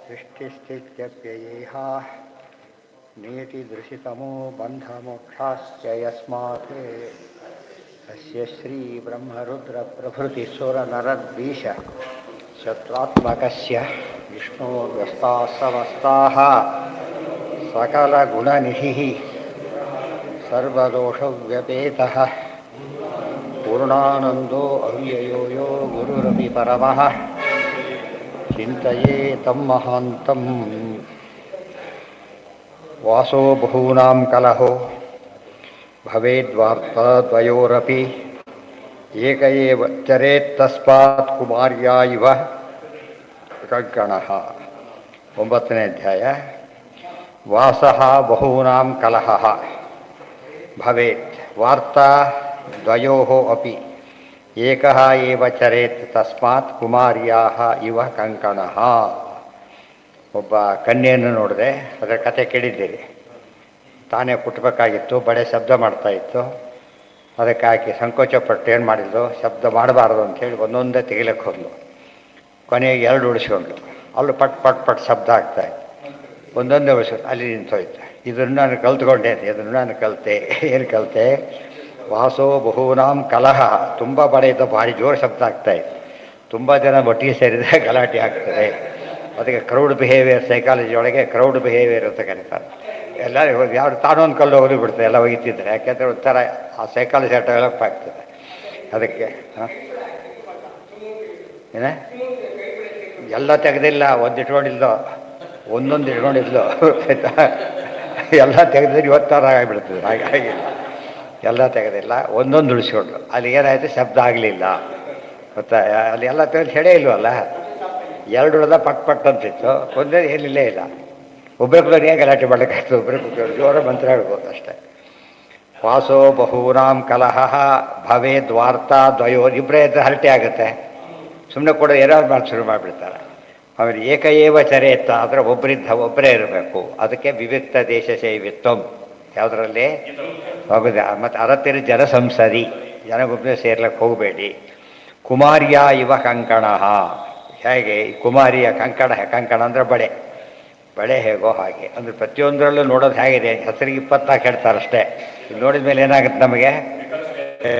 सृष्टिस्थित्यप्ययेह नीतिदृशितमो बन्धमोक्षाश्च यस्मात् अस्य श्रीब्रह्मरुद्रप्रभृतिसुरनरद्वीष शत्रुत्मकस्य विष्णोर्व्यस्ताः समस्ताः सकलगुणनिधिः सर्वदोषव्यपेतः पूर्णानन्दो अव्ययो यो गुरुरपि परमः चिन्तये तं महान्तं वासो बहूनां कलहो भवेद्वार्ताद्वयोरपि एक एव चरेत्तस्मात् कुमार्या इव कङ्कणः। 9ನೇ ಅಧ್ಯಾಯ. ವಾಸಃ ಬಹೂನಾಂ ಕಲಹಃ ಭವೇತ್ ವಾರ್ತಾ ದ್ವಯೋಃ ಅಪಿ ಏಕಃ ಏವ ಚರೇತ್ ತಸ್ಮಾತ್ ಕುಮಾರ್ಯಾಃ ಇವ ಕಂಕಣಃ. ಒಬ್ಬ ಕನ್ಯೆಯನ್ನು ನೋಡಿದೆ, ಅದರ ಕಥೆ ಕೇಳಿದ್ದೀರಿ. ತಾನೇ ಕುಟ್ಟಬೇಕಾಗಿತ್ತು, ಬಡೆ ಶಬ್ದ ಮಾಡ್ತಾಯಿತ್ತು. ಅದಕ್ಕೆ ಆಕೆ ಸಂಕೋಚಪಟ್ಟು ಏನು ಮಾಡಿದ್ಲು, ಶಬ್ದ ಮಾಡಬಾರ್ದು ಅಂಥೇಳಿ ಒಂದೊಂದೇ ತೆಗಿಲಕ್ಕೆ ಹೋದ್ಲು. ಕೊನೆಗೆ 2 ಉಳಿಸ್ಕೊಂಡ್ಲು. ಅಲ್ಲೂ ಪಟ್ ಪಟ್ ಪಟ್ ಶಬ್ದ ಆಗ್ತಾಯಿತ್ತು. ಒಂದೊಂದೇ ಉಳಿಸ್ಕೊಂಡು ಅಲ್ಲಿ ನಿಂತೋಯ್ತು. ಇದನ್ನು ನಾನು ಕಲ್ತ್ಕೊಂಡೆ, ಇದನ್ನು ನಾನು ಕಲಿತೆ. ಏನು ಕಲಿತೆ? ವಾಸೋ ಬಹೂನಾಂ ಕಲಹ. ತುಂಬ ಬಡೆ ಇದ್ದ ಭಾರಿ ಜೋರು ಶಬ್ದ ಆಗ್ತಾಯಿತ್ತು. ತುಂಬ ಜನ ಒಟ್ಟಿಗೆ ಸೇರಿದರೆ ಗಲಾಟೆ ಆಗ್ತದೆ. ಅದಕ್ಕೆ ಕ್ರೌಡ್ ಬಿಹೇವಿಯರ್, ಸೈಕಾಲಜಿ ಒಳಗೆ ಕ್ರೌಡ್ ಬಿಹೇವಿಯರ್ ಅಂತ ಕರೀತಾರೆ. ಎಲ್ಲರೂ ಯಾರು ತಾನೊಂದು ಕಲ್ಲು ಹೋಗಿ ಬಿಡ್ತಾರೆ, ಎಲ್ಲ ಒಯ್ತಿದ್ದಾರೆ. ಯಾಕೆಂದರೆ ಒಂಥರ ಆ ಸೈಕಾಲಜಿ ಡೆವಲಪ್ ಆಗ್ತದೆ. ಅದಕ್ಕೆ ಏನೇ ಎಲ್ಲ ತೆಗೆದಿಲ್ಲ, ಒಂದು ಇಟ್ಕೊಂಡಿದ್ಲು, ಒಂದೊಂದು ಇಟ್ಕೊಂಡಿದ್ಲು. ಎಲ್ಲ ತೆಗೆದ್ರೆ 26 ಆಗಿಬಿಡ್ತದೆ. ಹಾಗಾಗಿ ಎಲ್ಲ ತೆಗೆದಿಲ್ಲ, ಒಂದೊಂದು ಉಳಿಸ್ಕೊಂಡ್ರು. ಅಲ್ಲಿ ಏನಾಯಿತು, ಶಬ್ದ ಆಗಲಿಲ್ಲ. ಗೊತ್ತಾ? ಅಲ್ಲಿ ಎಲ್ಲ ತೆಗೆದು ಹೆಡೆ ಇಲ್ವಲ್ಲ, 2 ಉಳಿದ ಪಟ್ ಪಟ್ ಅಂತಿತ್ತು. ಒಂದೇ ಏನಿಲ್ಲೇ ಇಲ್ಲ. ಒಬ್ಬರಿಗೊಬ್ಬರು ಏನು ಗಲಾಟೆ ಮಾಡಲಿಕ್ಕಾಗ್ತದೆ? ಒಬ್ಬರಿಗೊಬ್ಬರು ಜೋರ ಮಂತ್ರ ಹೇಳ್ಬೋದು ಅಷ್ಟೇ. ವಾಸೋ ಬಹೂನಾಂ ಕಲಹ ಭವೇದ್ ವಾರ್ತಾ ದ್ವಯೋ. ಇಬ್ಬರೇ ಇದ್ದರೆ ಹರಟೆ ಆಗುತ್ತೆ. ಸುಮ್ಮನೆ ಕೂಡ ಏನಾದ್ರು ಮಾಡಿ ಶುರು ಮಾಡಿಬಿಡ್ತಾರೆ. ಆಮೇಲೆ ಏಕಏವ ಚರೇತ್ತ ಅಂದರೆ ಒಬ್ಬರೇ ಇರಬೇಕು. ಅದಕ್ಕೆ ವಿವಿಕ್ತ ದೇಶ ಶೈವಿತ್ವಂ. ಯಾವುದರಲ್ಲಿ ಹೋಗಿದೆ? ಮತ್ತು ಅರತಿರು ಜನ ಸಂಸದಿ, ಜನಗೊಬ್ಬರೇ ಸೇರ್ಲಿಕ್ಕೆ ಹೋಗಬೇಡಿ. ಕುಮಾರ್ಯ ಇವ ಕಂಕಣ. ಹೇಗೆ ಕುಮಾರಿಯ ಕಂಕಣ ಅಂದರೆ ಬಳೆ ಹೇಗೋ ಹಾಗೆ. ಅಂದರೆ ಪ್ರತಿಯೊಂದರಲ್ಲೂ ನೋಡೋದು ಹೇಗಿದೆ, ಹೆಸರಿಗೆ 24 ಹೇಳ್ತಾರಷ್ಟೇ. ನೋಡಿದ ಮೇಲೆ ಏನಾಗುತ್ತೆ, ನಮಗೆ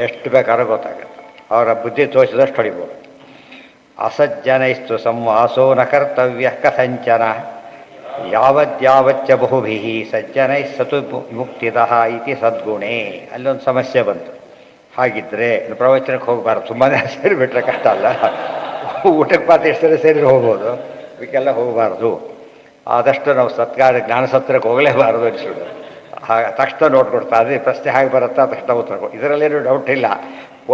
ಎಷ್ಟು ಬೇಕಾದ್ರೂ ಗೊತ್ತಾಗುತ್ತೆ. ಅವರ ಬುದ್ಧಿ ತೋರಿಸಿದಷ್ಟು ಹೊಡಿಬೋದು. ಅಸಜ್ಜನೈಸ್ತು ಸಂವಾಸೋ ನ ಕರ್ತವ್ಯ ಕಥಂಚನ ಯಾವದ್ಯಾವಚ್ಚ ಬಹುಭಿಃ ಸಜ್ಜನೈ ಸತು ಮುಕ್ತಿದಃ ಇತಿ ಸದ್ಗುಣೇ. ಅಲ್ಲೊಂದು ಸಮಸ್ಯೆ ಬಂತು. ಹಾಗಿದ್ದರೆ ಪ್ರವಚನಕ್ಕೆ ಹೋಗಬಾರ್ದು. ತುಂಬಾ ಸೇರಿಬಿಟ್ರೆ ಕಷ್ಟ ಅಲ್ಲ. ಊಟಕ್ಕೆ ಮಾತ್ರ ಎಷ್ಟು ಸೇರಿ ಹೋಗ್ಬೋದು, ಇದಕ್ಕೆಲ್ಲ ಹೋಗಬಾರ್ದು. ಆದಷ್ಟು ನಾವು ಜ್ಞಾನಸತ್ರಕ್ಕೆ ಹೋಗಲೇಬಾರದು ಅನಿಸೋದು. ತಕ್ಷಣ ನೋಟ್ ಕೊಡ್ತಾ ಅದೇ ಪ್ರಶ್ನೆ ಹಾಗೆ ಬರುತ್ತಾ ತಕ್ಷಣ ಉತ್ತರ ಕೊಡು. ಇದರಲ್ಲೇನು ಡೌಟ್ ಇಲ್ಲ.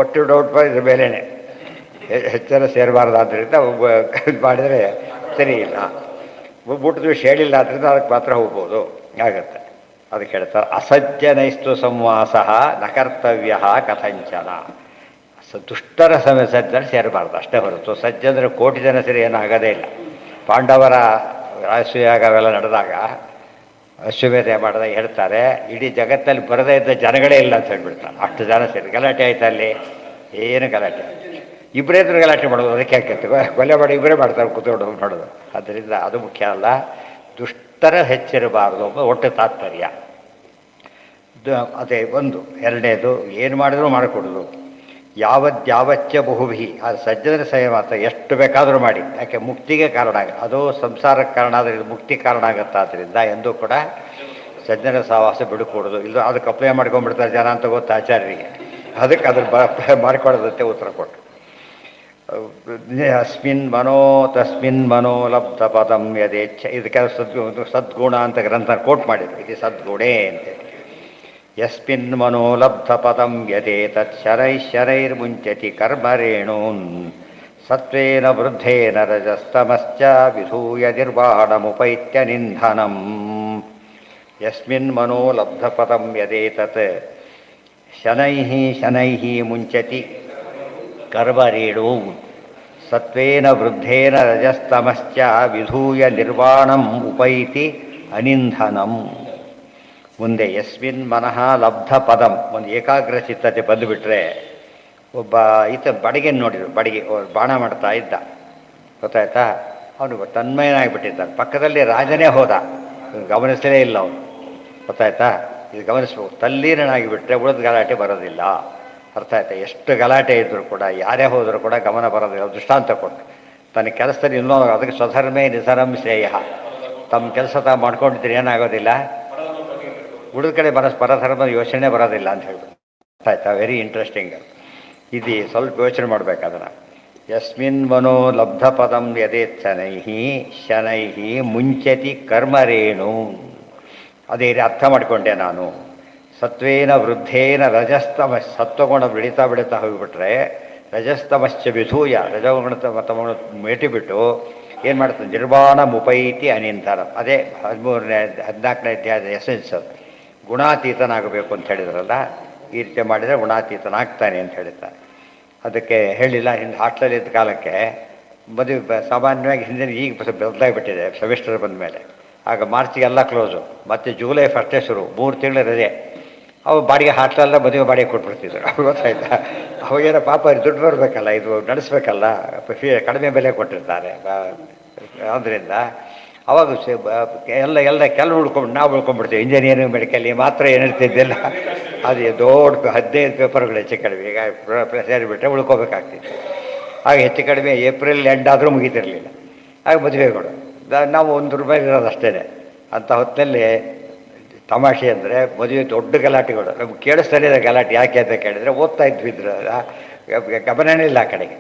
ಒಟ್ಟು ಡೌಟ್ ಇದ್ರ ಮೇಲೇ ಹೆಚ್ಚರ ಸೇರಬಾರ್ದಾದ್ರಿಂದ ಇದು ಮಾಡಿದರೆ ಸರಿ ಇಲ್ಲ. ಊಟದ ವಿಷಯ ಹೇಳಿಲ್ಲ ಆದ್ದರಿಂದ ಅದಕ್ಕೆ ಮಾತ್ರ ಹೋಗ್ಬೋದು ಆಗುತ್ತೆ. ಅದಕ್ಕೆ ಹೇಳ್ತಾರೆ ಅಸಜ್ಜನೈಸ್ತು ಸಂವಾಸ ನ ಕರ್ತವ್ಯ ಕಥಂಚನ. ದುಷ್ಟರ ಸಜ್ಜನ ಸೇರಬಾರ್ದು ಅಷ್ಟೇ ಹೊರತು ಸಜ್ಜನರು 1 ಕೋಟಿ ಜನ ಸೇರಿ ಏನಾಗೋದೇ ಇಲ್ಲ. ಪಾಂಡವರ ರಾಷ್ಟ್ರೀಯಾಗ ಅವೆಲ್ಲ ನಡೆದಾಗ ಅಶ್ವಮೇಧ ಮಾಡಿದಾಗ ಹೇಳ್ತಾರೆ, ಇಡೀ ಜಗತ್ತಲ್ಲಿ ಬರದೇ ಇದ್ದ ಜನಗಳೇ ಇಲ್ಲ ಅಂತ ಹೇಳ್ಬಿಡ್ತಾರೆ. ಅಷ್ಟು ಜನ ಸೇರಿ ಗಲಾಟೆ ಆಯ್ತು. ಅಲ್ಲಿ ಏನು ಗಲಾಟೆ, ಇಬ್ಬರೇ ಇದ್ರೆ ಗಲಾಟೆ ಮಾಡೋದು. ಅದಕ್ಕೆ ಯಾಕೆ ಕೊಲೆ ಮಾಡಿ ಇಬ್ಬರೇ ಮಾಡ್ತಾರೆ ಕೂತ್ಕೊಂಡು ಮಾಡೋದು. ಆದ್ದರಿಂದ ಅದು ಮುಖ್ಯ ಅಲ್ಲ. ದುಷ್ಟರ ಹೆಚ್ಚಿರಬಾರ್ದು ಒಟ್ಟು ತಾತ್ಪರ್ಯ. ಅದೇ ಒಂದು. 2ನೇದು ಏನು ಮಾಡಿದ್ರು ಮಾಡಿಕೊಡೋದು. ಯಾವಚ್ಚ ಬಹುಭಿ. ಅದು ಸಜ್ಜನರ ಸೇವೆ ಮಾತ್ರ ಎಷ್ಟು ಬೇಕಾದರೂ ಮಾಡಿ. ಯಾಕೆ ಮುಕ್ತಿಗೆ ಕಾರಣ ಅದು ಸಂಸಾರಕ್ಕೆ ಕಾರಣ ಆದರೆ ಇದು ಮುಕ್ತಿ ಕಾರಣ ಆಗುತ್ತೆ. ಆದ್ದರಿಂದ ಎಂದೂ ಕೂಡ ಸಜ್ಜನರ ಸಹವಾಸ ಬಿಡುಕೊಡೋದು. ಇಲ್ಲ ಅದಕ್ಕೆ ಅಪ್ಲೈ ಮಾಡ್ಕೊಂಡ್ಬಿಡ್ತಾರೆ ಜನ ಅಂತ ಗೊತ್ತು ಆಚಾರ್ಯರಿಗೆ. ಅದಕ್ಕೆ ಅದ್ರ ಮಾಡಿಕೊಡೋದಂತೆ ಉತ್ತರ ಕೊಟ್ಟರು. ತಸ್ಮಿನ್ ಮನೋ ಲಬ್ಧ ಪದಂ ಯದೇಚ್ಛ. ಇದಕ್ಕೆ ಸದ್ಗುಣ ಅಂತ ಗ್ರಂಥ ಕೋಟ್ ಮಾಡಿದ್ರು. ಇದು ಸದ್ಗುಣೇ ಅಂತೇಳಿ. ಯಸ್ಮಿನ್ ಮನೋ ಲಬ್ಧ ಪದಂ ಯದೇ ತತ್ ಶರೈರ್ಮುಂಚತಿ ಕರ್ಮರೇಣೂನ್ ಸತ್ವೇನ ವೃದ್ಧೇನ ರಜಸ್ತಮಶ್ಚ ವಿಧೂಯ ನಿರ್ವಾಣಮುಪೈತ್ಯ ನಿಂಧನಂ. ಯಸ್ಮಿನ್ ಮನೋ ಲಬ್ಧ ಪದಂ ಯದೇ ತತ್ ಶನೈಃ ಮುಂಚತಿ ಕರ್ಮರೇಣೂನ್ ಸತ್ವೇನ ವೃದ್ಧೇನ ರಜಸ್ತಮಶ್ಚ ವಿಧೂಯ ನಿರ್ವಾಣಂ ಉಪೈತಿ ಅನಿಂಧನಂ. ಮುಂದೆ ಯಸ್ಮಿನ್ ಮನಃ ಲಬ್ಧ ಪದಂ. ಒಂದು ಏಕಾಗ್ರಚಿತ್ತತೆ ಬಂದುಬಿಟ್ರೆ. ಒಬ್ಬ ಬಡಿಗೆ ನೋಡಿದ್ರು. ಬಾಣ ಮಾಡ್ತಾ ಇದ್ದ, ಗೊತ್ತಾಯ್ತಾ? ಅವನು ತನ್ಮಯನಾಗಿಬಿಟ್ಟಿದ್ದಾನೆ. ಪಕ್ಕದಲ್ಲಿ ರಾಜನೇ ಹೋದ, ಗಮನಿಸಲೇ ಇಲ್ಲ ಅವನು. ಗೊತ್ತಾಯ್ತಾ? ಇದು ಗಮನಿಸ್ಬೇಕು. ತಲ್ಲೀನನಾಗಿಬಿಟ್ರೆ ಉಳಿದ ಗಲಾಟೆ ಬರೋದಿಲ್ಲ. ಅರ್ಥ ಆಯ್ತಾ? ಎಷ್ಟು ಗಲಾಟೆ ಇದ್ದರೂ ಕೂಡ, ಯಾರೇ ಹೋದರೂ ಕೂಡ ಗಮನ ಬರೋದಿಲ್ಲ. ದೃಷ್ಟಾಂತ ಕೊಟ್ಟು ತನ್ನ ಕೆಲಸದಲ್ಲಿ ಇನ್ನೂ ಅದಕ್ಕೆ ಸ್ವಧರ್ಮೇ ನಿಧನಂ ಶ್ರೇಯ. ತಮ್ಮ ಕೆಲಸ ತಾವು ಮಾಡ್ಕೊಂಡಿದ್ರೆ ಏನಾಗೋದಿಲ್ಲ, ಉಳಿದ ಕಡೆ ಪರಧರ್ಮದ ಯೋಚನೆ ಬರೋದಿಲ್ಲ ಅಂತ ಹೇಳ್ಬಿಟ್ಟು. ಆಯ್ತಾ? Very interesting. ಇದು ಸ್ವಲ್ಪ ಯೋಚನೆ ಮಾಡ್ಬೇಕು ಅದನ್ನು. ಯಸ್ಮಿನ್ ಮನೋ ಲಬ್ಧ ಪದಂ ಯದೇತ್ ಶನೈ ಮುಂಚತಿ ಕರ್ಮರೇಣು. ಅದೇ ಅರ್ಥ ಮಾಡಿಕೊಂಡೆ ನಾನು. ಸತ್ವೇನ ವೃದ್ಧೇನ ರಜಸ್ತಮ, ಸತ್ವಗುಣ ಬೆಳೀತಾ ಹೋಗಿಬಿಟ್ರೆ ರಜಸ್ತಮಶ್ಚ ವಿಧೂಯ, ರಜಗುಣ ತಮಗುಣ ಮೇಟಿಬಿಟ್ಟು ಏನು ಮಾಡ್ತಾನೆ, ನಿರ್ವಾಣ ಮುಪೈತಿ ಅನಿಂತರ. ಅದೇ 14ನೇ ಅಧ್ಯಾಯದ ಎಸೆನ್ಸ್. ಗುಣಾತೀತನಾಗಬೇಕು ಅಂತ ಹೇಳಿದ್ರಲ್ಲ, ಈ ರೀತಿ ಮಾಡಿದರೆ ಗುಣಾತೀತನಾಗ್ತಾನೆ ಅಂತ ಹೇಳ್ತಾರೆ. ಅದಕ್ಕೆ ಹೇಳಿಲ್ಲ, ಹಿಂದೆ ಹಾಸ್ಟೆಲ್ ಇದ್ದ ಕಾಲಕ್ಕೆ ಮದುವೆ ಸಾಮಾನ್ಯವಾಗಿ ಹಿಂದಿನ ಈಗ ಬದಲಾಗಿಬಿಟ್ಟಿದೆ ಸೆಮಿಸ್ಟರ್ ಬಂದ ಮೇಲೆ. ಆಗ ಮಾರ್ಚಿಗೆಲ್ಲ ಕ್ಲೋಸು, ಮತ್ತು ಜುಲೈ ಫಸ್ಟೇ ಶುರು, 3 ತಿಂಗಳು ರಜೆ. ಅವು ಬಾಡಿಗೆ ಹಾಸ್ಟೆಲ್ಲ ಮದುವೆ ಬಾಡಿಗೆ ಕೊಟ್ಬಿಡ್ತಿದ್ರು. ಗೊತ್ತಾಯ್ತಾ? ಅವಾಗೇನೋ ಪಾಪ ದುಡ್ಡು ಬರಬೇಕಲ್ಲ, ಇದು ನಡೆಸ್ಬೇಕಲ್ಲ, ಕಡಿಮೆ ಬೆಲೆ ಕೊಟ್ಟಿರ್ತಾರೆ. ಆದ್ದರಿಂದ ಅವಾಗ ಎಲ್ಲ ಕೆಲವು ನಾವು ಉಳ್ಕೊಂಡ್ಬಿಡ್ತೀವಿ. ಇಂಜಿನಿಯರಿಂಗ್ ಮೆಡಿಕಲ್ ಮಾತ್ರ ಏನಿರ್ತಿದ್ದಿಲ್ಲ, ಅದು ದೊಡ್ಡ 15 ಪೇಪರ್ಗಳು ಹೆಚ್ಚು ಕಡಿಮೆ ಈಗ ಸೇರಿಬಿಟ್ರೆ ಉಳ್ಕೋಬೇಕಾಗ್ತಿತ್ತು. ಆಗ ಹೆಚ್ಚು ಕಡಿಮೆ ಏಪ್ರಿಲ್ ಎಂಡ್ ಆದರೂ ಮುಗಿತಿರಲಿಲ್ಲ. ಆಗ ಮದುವೆಗಳು ನಾವು ₹1 ಇರೋದು ಅಷ್ಟೇ. ಅಂಥ ಹೊತ್ತಿನಲ್ಲಿ ತಮಾಷೆ ಅಂದರೆ ಮದುವೆ ದೊಡ್ಡ ಗಲಾಟೆಗಳು ನಮ್ಗೆ ಕೇಳಿಸ್ತಾನೆ ಇದೆ. ಗಲಾಟೆ ಯಾಕೆ ಅಂತ ಕೇಳಿದರೆ ಓದ್ತಾ ಇದ್ವಿ, ಇದ್ರೆ ಗಮನನೇ ಇಲ್ಲ ಆ ಕಡೆಗೆ.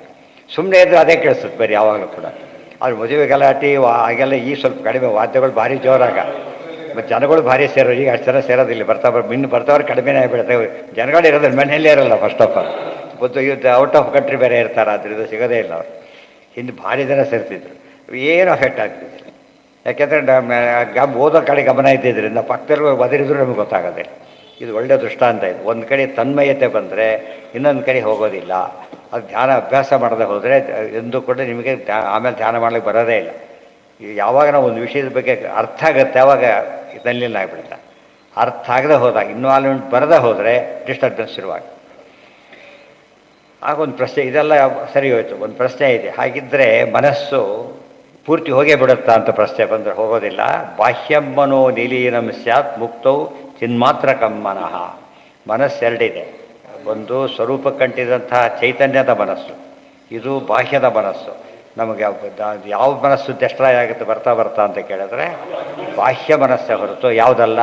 ಸುಮ್ಮನೆ ಇದ್ದರೆ ಅದೇ ಕೇಳಿಸುತ್ತೆ ಬರೀ ಯಾವಾಗಲೂ ಕೂಡ. ಅದು ಮದುವೆ ಗಲಾಟೆ ಆಗೆಲ್ಲ ಈ ಸ್ವಲ್ಪ ಕಡಿಮೆ, ವಾದ್ಯಗಳು ಭಾರಿ ಜೋರಾಗ, ಮತ್ತು ಜನಗಳು ಭಾರಿ ಸೇರೋರು. ಈಗ ಅಷ್ಟು ಜನ ಸೇರೋದಿಲ್ಲ, ಇನ್ನು ಬರ್ತಾವ್ರು ಕಡಿಮೆನೇ ಆಗಿಬಿಡುತ್ತೆ. ಜನಗಳು ಇರೋದಿಲ್ಲ, ಮನೆಯಲ್ಲೇ ಇರೋಲ್ಲ ಫಸ್ಟ್ ಆಫ್ ಆಲ್. ಮತ್ತು ಇದು ಔಟ್ ಆಫ್ ಕಂಟ್ರಿ ಬೇರೆ ಇರ್ತಾರೆ, ಅದರಿಂದ ಸಿಗೋದೇ ಇಲ್ಲ ಅವ್ರು. ಹಿಂದೆ ಭಾರಿ ಜನ ಸೇರ್ತಿದ್ರು, ಏನು ಎಫೆಕ್ಟ್ ಆಗ್ತಿದೆ. ಯಾಕೆಂದರೆ ಓದೋ ಕಡೆ ಗಮನ ಇದ್ದಿದ್ದರಿಂದ ಪಕ್ಕದಲ್ಲಿ ಒದರಿದ್ರು ನಮಗೆ ಗೊತ್ತಾಗೋದಿಲ್ಲ. ಇದು ಒಳ್ಳೆಯ ದೃಷ್ಟಾಂತ. ಇದು ಒಂದು ಕಡೆ ತನ್ಮಯತೆ ಬಂದರೆ ಇನ್ನೊಂದು ಕಡೆ ಹೋಗೋದಿಲ್ಲ. ಅದು ಧ್ಯಾನ ಅಭ್ಯಾಸ ಮಾಡದೆ ಹೋದರೆ ಎಂದೂ ಕೂಡ ನಿಮಗೆ ಆಮೇಲೆ ಧ್ಯಾನ ಮಾಡ್ಲಿಕ್ಕೆ ಬರೋದೇ ಇಲ್ಲ. ಯಾವಾಗ ನಾವು ಒಂದು ವಿಷಯದ ಬಗ್ಗೆ ಅರ್ಥ ಆಗುತ್ತೆ ಆವಾಗ ಇದನ್ನೆಲ್ಲ ಆಗಿಬಿಡುತ್ತೆ. ಅರ್ಥ ಆಗದೆ ಹೋದಾಗ, ಇನ್ವಾಲ್ವ್ಮೆಂಟ್ ಬರದೇ ಹೋದರೆ ಡಿಸ್ಟರ್ಬೆನ್ಸ್ ಶುರುವಾಗ. ಆಗ ಒಂದು ಪ್ರಶ್ನೆ, ಇದೆಲ್ಲ ಸರಿ ಹೋಯಿತು. ಒಂದು ಪ್ರಶ್ನೆ ಇದೆ, ಹಾಗಿದ್ದರೆ ಮನಸ್ಸು ಪೂರ್ತಿ ಹೋಗೇ ಬಿಡುತ್ತಾ ಅಂತ ಪ್ರಶ್ನೆ ಬಂದರೆ ಹೋಗೋದಿಲ್ಲ. ಬಾಹ್ಯಮ್ಮನೋ ನಿಲೀನಂ ಸ್ಯಾತ್ ಮುಕ್ತೌ ಚಿನ್ಮಾತ್ರ ಕಮ್ಮನಃ. ಮನಸ್ಸೆರಡಿದೆ. ಒಂದು ಸ್ವರೂಪ ಕಂಟಿದಂಥ ಚೈತನ್ಯದ ಮನಸ್ಸು, ಇದು ಬಾಹ್ಯದ ಮನಸ್ಸು. ನಮಗೆ ಯಾವ ಮನಸ್ಸು ಡೆಸ್ಟ್ರಾಯ್ ಆಗುತ್ತೆ ಬರ್ತಾ ಅಂತ ಕೇಳಿದ್ರೆ ಬಾಹ್ಯ ಮನಸ್ಸೇ ಹೊರತು ಯಾವುದಲ್ಲ,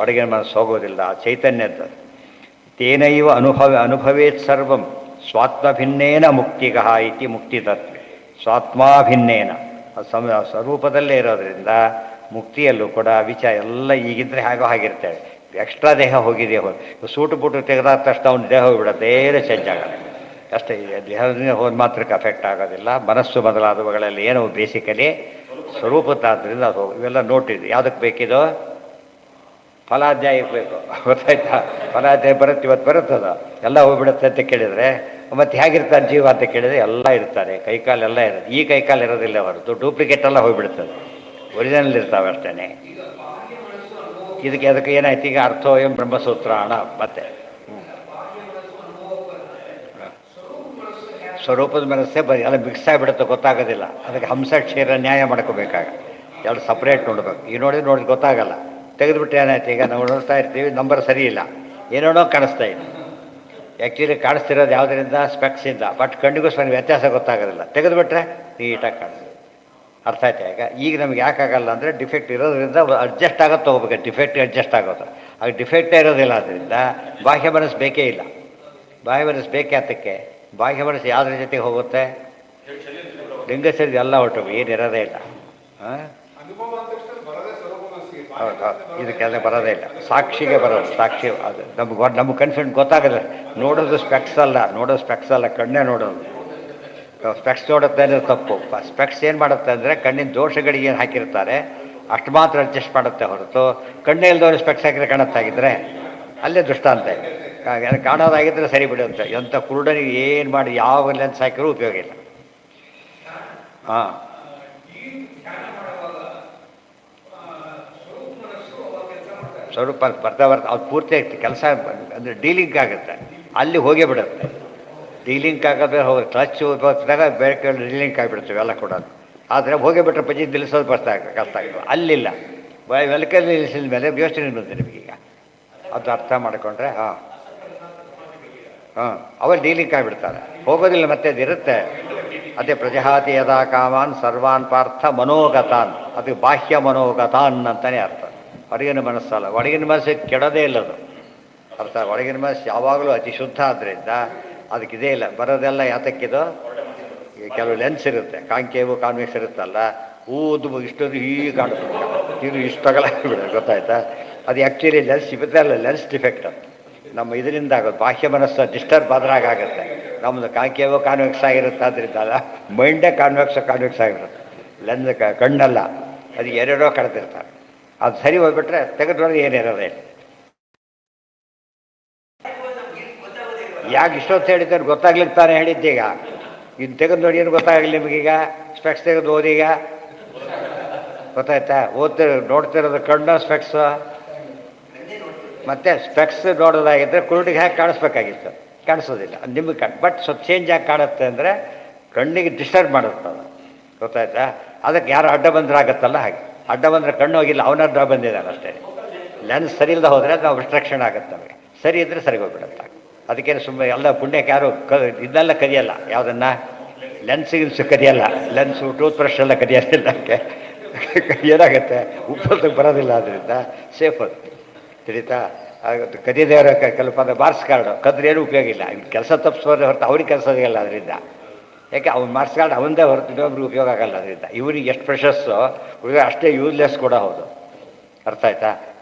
ಒಳಗಿನ ಮನಸ್ಸು ಹೋಗೋದಿಲ್ಲ, ಚೈತನ್ಯದ್ದು. ತೇನೈವ ಅನುಭವೇತ್ ಸರ್ವಂ ಸ್ವಾತ್ಮಭಿನ್ನೇನ ಮುಕ್ತಿಗಃ ಇತಿ ಮುಕ್ತಿತತ್ವ. ಸ್ವಾತ್ಮಾಭಿನ್ನೇನ ಸ್ವರೂಪದಲ್ಲೇ ಇರೋದರಿಂದ ಮುಕ್ತಿಯಲ್ಲೂ ಕೂಡ ಎಲ್ಲ ಈಗಿದ್ರೆ ಹಾಗಿರ್ತೇವೆ. ಎಕ್ಸ್ಟ್ರಾ ದೇಹ ಹೋಗಿದೆ, ಸೂಟು ಬೂಟು ತೆಗೆದಾದ ತಕ್ಷಣ ಅವ್ನ ದೇಹ ಹೋಗಿಬಿಡುತ್ತೆ, ಏನು ಚೇಂಜ್ ಆಗೋಲ್ಲ ಅಷ್ಟೇ. ದೇಹದಿಂದ ಹೋದ ಮಾತ್ರಕ್ಕೆ ಅಫೆಕ್ಟ್ ಆಗೋದಿಲ್ಲ. ಮನಸ್ಸು ಮೊದಲಾದವುಗಳಲ್ಲಿ ಏನು ಬೇಸಿಕಲಿ ಸ್ವರೂಪದ್ದಾದ್ರಿಂದ ಅದು ಇವೆಲ್ಲ ನೋಟಿದ್ದು. ಯಾವುದಕ್ಕೆ ಬೇಕಿದೋ ಫಲಾಧ್ಯಾಯಕ್ಕೆ ಬೇಕು. ಗೊತ್ತಾಯ್ತಾ? ಫಲಾಧ್ಯಾಯ ಬರುತ್ತೆ, ಇವತ್ತು ಬರುತ್ತದ, ಎಲ್ಲ ಹೋಗ್ಬಿಡುತ್ತೆ ಅಂತ ಕೇಳಿದರೆ ಮತ್ತು ಹೇಗಿರ್ತಾರೆ ಜೀವ ಅಂತ ಕೇಳಿದರೆ ಎಲ್ಲ ಇರ್ತಾರೆ, ಕೈಕಾಲೆಲ್ಲ ಇರೋದು. ಈ ಕೈಕಾಲು ಇರೋದಿಲ್ಲ ಹೊರತು ಡೂಪ್ಲಿಕೇಟ್ ಎಲ್ಲ ಹೋಗಿಬಿಡುತ್ತದೆ, ಒರಿಜಿನಲ್ ಇರ್ತಾವೆ ಅಷ್ಟೇ. ಅದಕ್ಕೆ ಏನಾಯ್ತು ಈಗ, ಅರ್ಥೋಯಂ ಬ್ರಹ್ಮಸೂತ್ರ ಅಣ ಮತ್ತೆ ಸ್ವರೂಪದ ಮನಸ್ಸೇ ಬರೀ ಎಲ್ಲ ಮಿಕ್ಸ್ ಆಗಿಬಿಡುತ್ತೆ, ಗೊತ್ತಾಗೋದಿಲ್ಲ. ಅದಕ್ಕೆ ಹಂಸ ಕ್ಷೀರ ನ್ಯಾಯ ಮಾಡ್ಕೋಬೇಕಾಗ ಎರಡು ಸಪ್ರೇಟ್ ನೋಡ್ಬೇಕು. ಈ ನೋಡಿದ್ರೆ ಗೊತ್ತಾಗಲ್ಲ. ತೆಗೆದುಬಿಟ್ಟು ಏನಾಯ್ತು, ಈಗ ನಾವು ನೋಡ್ತಾ ಇರ್ತೀವಿ, ನಂಬರ್ ಸರಿ ಇಲ್ಲ, ಏನೇನೋ ಕಾಣಿಸ್ತಾ ಇದೆ. ಆ್ಯಕ್ಚುಲಿ ಕಾಣಿಸ್ತಿರೋದು ಯಾವುದರಿಂದ, ಸ್ಪೆಕ್ಸಿಂದ. ಬಟ್ ಕಣ್ಣಿಗೂ ಸ್ವಲ್ಪ ವ್ಯತ್ಯಾಸ ಗೊತ್ತಾಗೋದಿಲ್ಲ. ತೆಗೆದುಬಿಟ್ರೆ ನೀಟಾಗಿ ಕಾಣಿಸ್ತದೆ. ಅರ್ಥ ಆಯ್ತಾ? ಈಗ ನಮ್ಗೆ ಯಾಕಾಗಲ್ಲ ಅಂದರೆ ಡಿಫೆಕ್ಟ್ ಇರೋದ್ರಿಂದ ಅಡ್ಜಸ್ಟ್ ಆಗೋದು ತೊಗೋಬೇಕು. ಡಿಫೆಕ್ಟ್ ಅಡ್ಜಸ್ಟ್ ಆಗೋದು, ಆಗ ಡಿಫೆಕ್ಟೇ ಇರೋದಿಲ್ಲ. ಆದ್ದರಿಂದ ಬಾಹ್ಯ ಮನಸ್ಸು ಬೇಕೇ ಇಲ್ಲ. ಬಾಹ್ಯ ಮನಸ್ಸು ಬೇಕೇ ಅದಕ್ಕೆ. ಬಾಹ್ಯ ಮನಸ್ಸು ಯಾವುದ್ರ ಜೊತೆಗೆ ಹೋಗುತ್ತೆ, ಲಿಂಗಸರಿ ಎಲ್ಲ ಹೊರಟು, ಏನಿರೋದೇ ಇಲ್ಲ. ಹೌದು, ಇದಕ್ಕೆಲ್ಲ ಬರೋದೇ ಇಲ್ಲ. ಸಾಕ್ಷಿಗೆ ಬರೋದು, ಸಾಕ್ಷಿ ಅದು ನಮ್ಗೆ ಕನ್ಫ್ಯೂಷನ್ ಗೊತ್ತಾಗಲ್ಲ. ನೋಡೋದು ಸ್ಪೆಕ್ಸ್ ಅಲ್ಲ, ಕಣ್ಣೇ ನೋಡೋದು. ಸ್ಪೆಕ್ಸ್ ನೋಡುತ್ತೆ ಅಂದರೆ ತಪ್ಪು. ಸ್ಪೆಕ್ಸ್ ಏನು ಮಾಡುತ್ತೆ ಅಂದರೆ ಕಣ್ಣಿನ ದೋಷಗಳಿಗೆ ಏನು ಹಾಕಿರ್ತಾರೆ ಅಷ್ಟು ಮಾತ್ರ ಅಡ್ಜಸ್ಟ್ ಮಾಡುತ್ತೆ ಹೊರತು, ಕಣ್ಣೇ ಇಲ್ದವ್ರು ಸ್ಪೆಕ್ಸ್ ಹಾಕಿದ್ರೆ ಕಾಣುತ್ತಾಗಿದ್ದರೆ ಅಲ್ಲೇ ದೃಷ್ಟಾಂತ ಇದೆ. ಕಾಣೋದಾಗಿದ್ದರೆ ಸರಿ ಬಿಡುತ್ತೆ. ಎಂಥ ಕುರುಡನಿಗೆ ಏನು ಮಾಡಿ ಯಾವ ಲೆನ್ಸ್ ಹಾಕಿರೂ ಉಪಯೋಗ ಇಲ್ಲ. ಹಾಂ, ಸ್ವರೂಪ ಬರ್ತಾ ಅದು ಪೂರ್ತಿ ಕೆಲಸ ಅಂದರೆ ಡೀಲಿಂಕ್ ಆಗುತ್ತೆ, ಅಲ್ಲಿ ಹೋಗೇ ಬಿಡುತ್ತೆ. ಡೀಲಿಂಕ್ ಆಗೋದ್ರೆ ಕ್ಲಚ್ ಉಪಯೋಗಿಸಿದಾಗ ಬೇರೆ ಡೀಲಿಂಕ್ ಆಗಿಬಿಡ್ತವೆ ಎಲ್ಲ ಕೂಡ. ಆದರೆ ಹೋಗಿ ಬಿಟ್ಟರೆ ಪಂಚಿ ನಿಲ್ಲಿಸೋದು ಕಷ್ಟ ಆಗಿದೆ. ಅಲ್ಲಿಲ್ಲ, ವೆಲ್ಕಲ್ಲಿ ನಿಲ್ಲಿಸಿದ ಮೇಲೆ ಯೋಚನೆ ಬಂತು ನಿಮಗೀಗ. ಅದು ಅರ್ಥ ಮಾಡಿಕೊಂಡ್ರೆ ಅವರು ಡೀಲಿಂಗ್ ಆಗಿಬಿಡ್ತಾರೆ, ಹೋಗೋದಿಲ್ಲ ಮತ್ತೆ ಅದಿರುತ್ತೆ. ಅದೇ ಪ್ರಜಹಾತಿ ಯದಾ ಕಾಮಾನ್ ಸರ್ವಾನ್ ಪಾರ್ಥ ಮನೋಗತಾನ್, ಅದು ಬಾಹ್ಯ ಮನೋಗತಾನ್ ಅಂತಲೇ ಅರ್ಥ. ಹೊರಗಿನ ಮನಸ್ಸಲ್ಲ, ಒಳಗಿನ ಮನಸ್ಸು ಕೆಡೋದೇ ಇಲ್ಲದು ಅರ್ಥ. ಒಳಗಿನ ಮನಸ್ಸು ಯಾವಾಗಲೂ ಅತಿ ಶುದ್ಧ ಆದ್ದರಿಂದ ಅದಕ್ಕಿದೇ ಇಲ್ಲ. ಬರೋದೆಲ್ಲ ಯಾತಕ್ಕಿದು, ಕೆಲವು ಲೆನ್ಸ್ ಇರುತ್ತೆ, ಕಾಂಕೇವು ಕಾನ್ವೆಕ್ಸ್ ಇರುತ್ತಲ್ಲ, ಊದು ಇಷ್ಟೊಂದು ಹೀಗೆ ಕಾಣಿಸ್ಬಿಡುತ್ತೆ, ಇದು ಇಷ್ಟು ತಗಲಾಗ್ಬಿಡುತ್ತೆ, ಗೊತ್ತಾಯ್ತಾ? ಅದು ಆ್ಯಕ್ಚುಲಿ ಲೆನ್ಸ್ ಇರುತ್ತಲ್ಲ, ಲೆನ್ಸ್ ಡಿಫೆಕ್ಟ್ ಅದು ನಮ್ಮ ಇದರಿಂದ ಆಗೋದು. ಬಾಹ್ಯ ಮನಸ್ಸು ಡಿಸ್ಟರ್ಬ್ ಆದ್ರಾಗ ಆಗುತ್ತೆ. ನಮ್ಮದು ಕಾಂಕೇವು ಕಾನ್ವೆಕ್ಸ್ ಆಗಿರುತ್ತೆ, ಆದ್ದರಿಂದ ಅಲ್ಲ, ಮೈಂಡೇ ಕಾನ್ವೆಕ್ಸ್ ಆಗಿರುತ್ತೆ, ಲೆನ್ಸ್ ಕಣ್ಣಲ್ಲ. ಅದು ಎರಡೋ ಕಳೆದಿರ್ತಾರೆ. ಅದು ಸರಿ ಹೋಗ್ಬಿಟ್ರೆ ತೆಗೆದುಕೊಂಡು ಏನಿರೋದೇ. ಯಾಕೆ ಇಷ್ಟೊತ್ತು ಹೇಳಿದ್ದಾರೆ ಗೊತ್ತಾಗ್ಲಿಕ್ಕೆ ತಾನೇ ಹೇಳಿದ್ದೀಗ. ಇನ್ನು ತೆಗೆದು ನೋಡಿ ಏನು ಗೊತ್ತಾಗಲಿ ನಿಮಗೀಗ. ಸ್ಪೆಕ್ಸ್ ತೆಗೆದು ಓದೀಗ ಗೊತ್ತಾಯ್ತಾ? ನೋಡ್ತಿರೋದು ಕಣ್ಣು ಸ್ಪೆಕ್ಸು, ಮತ್ತೆ ಸ್ಪೆಕ್ಸ್ ನೋಡೋದಾಗಿದ್ದರೆ ಕುರುಡಿಗೆ ಹೇಗೆ ಕಾಣಿಸ್ಬೇಕಾಗಿತ್ತು, ಕಾಣಿಸೋದಿಲ್ಲ ನಿಮಗೆ. ಬಟ್ ಸ್ವಲ್ಪ ಚೇಂಜ್ ಆಗಿ ಕಾಣುತ್ತೆ ಅಂದರೆ ಕಣ್ಣಿಗೆ ಡಿಸ್ಟರ್ಬ್ ಮಾಡುತ್ತೆ ಅದು, ಗೊತ್ತಾಯ್ತಾ? ಅದಕ್ಕೆ ಯಾರು ಅಡ್ಡ ಬಂದ್ರೆ ಆಗುತ್ತಲ್ಲ ಹಾಗೆ. ಅಡ್ಡ ಬಂದರೆ ಕಣ್ಣು ಹೋಗಿಲ್ಲ, ಅವನ ಅಡ್ಡ ಬಂದಿದ್ದಾನೆ ಅಷ್ಟೇ. ಲೆನ್ಸ್ ಸರಿ ಇಲ್ಲದೆ ಹೋದರೆ ಅದು ರಿಸ್ಟ್ರಕ್ಷನ್ ಆಗುತ್ತೆ ನಮಗೆ. ಸರಿ ಇದ್ದರೆ ಸರಿ ಹೋಗ್ಬಿಡುತ್ತೆ. ಅದಕ್ಕೇನು ಸುಮ್ಮನೆ ಎಲ್ಲ ಪುಣ್ಯಕ್ಕೆ ಯಾರು ಇದನ್ನೆಲ್ಲ ಕದಿಯಲ್ಲ, ಯಾವುದನ್ನು ಲೆನ್ಸಿಗಿಲ್ಸು ಕದಿಯಲ್ಲ, ಲೆನ್ಸು ಟೂತ್ ಬ್ರಷ್ ಎಲ್ಲ ಕದಿಯೋದಿಲ್ಲ. ಅದಕ್ಕೆ ಏನಾಗುತ್ತೆ, ಉಪ್ಪತ್ತು ಬರೋದಿಲ್ಲ, ಅದರಿಂದ ಸೇಫ್ ಅದು. ತಿಳಿತಾ? ಕದಿದೇವರ ಕೆಲವು ಮಾರ್ಕ್ಸ್ ಕಾರ್ಡು ಕದ್ರೇನು ಉಪಯೋಗ ಇಲ್ಲ, ಕೆಲಸ ತಪ್ಪಿಸೋದ್ರೆ ಹೊರತು ಅವ್ರಿಗೆ ಕೆಲಸ ಸಿಗಲ್ಲ ಅದರಿಂದ. ಯಾಕೆ ಅವ್ನು ಮಾರ್ಕ್ಸ್ ಕಾರ್ಡ್ ಅವಂದೇ ಹೊರತು ಇನ್ನೊಬ್ರಿಗೆ ಉಪಯೋಗ ಆಗಲ್ಲ ಅದರಿಂದ. ಇವ್ರಿಗೆ ಎಷ್ಟು ಪ್ರೆಷಸ್ಸು, ಉಳಿದ ಅಷ್ಟೇ ಯೂಸ್ಲೆಸ್ ಕೂಡ ಹೌದು. ಅರ್ಥ ಆಯ್ತಾ?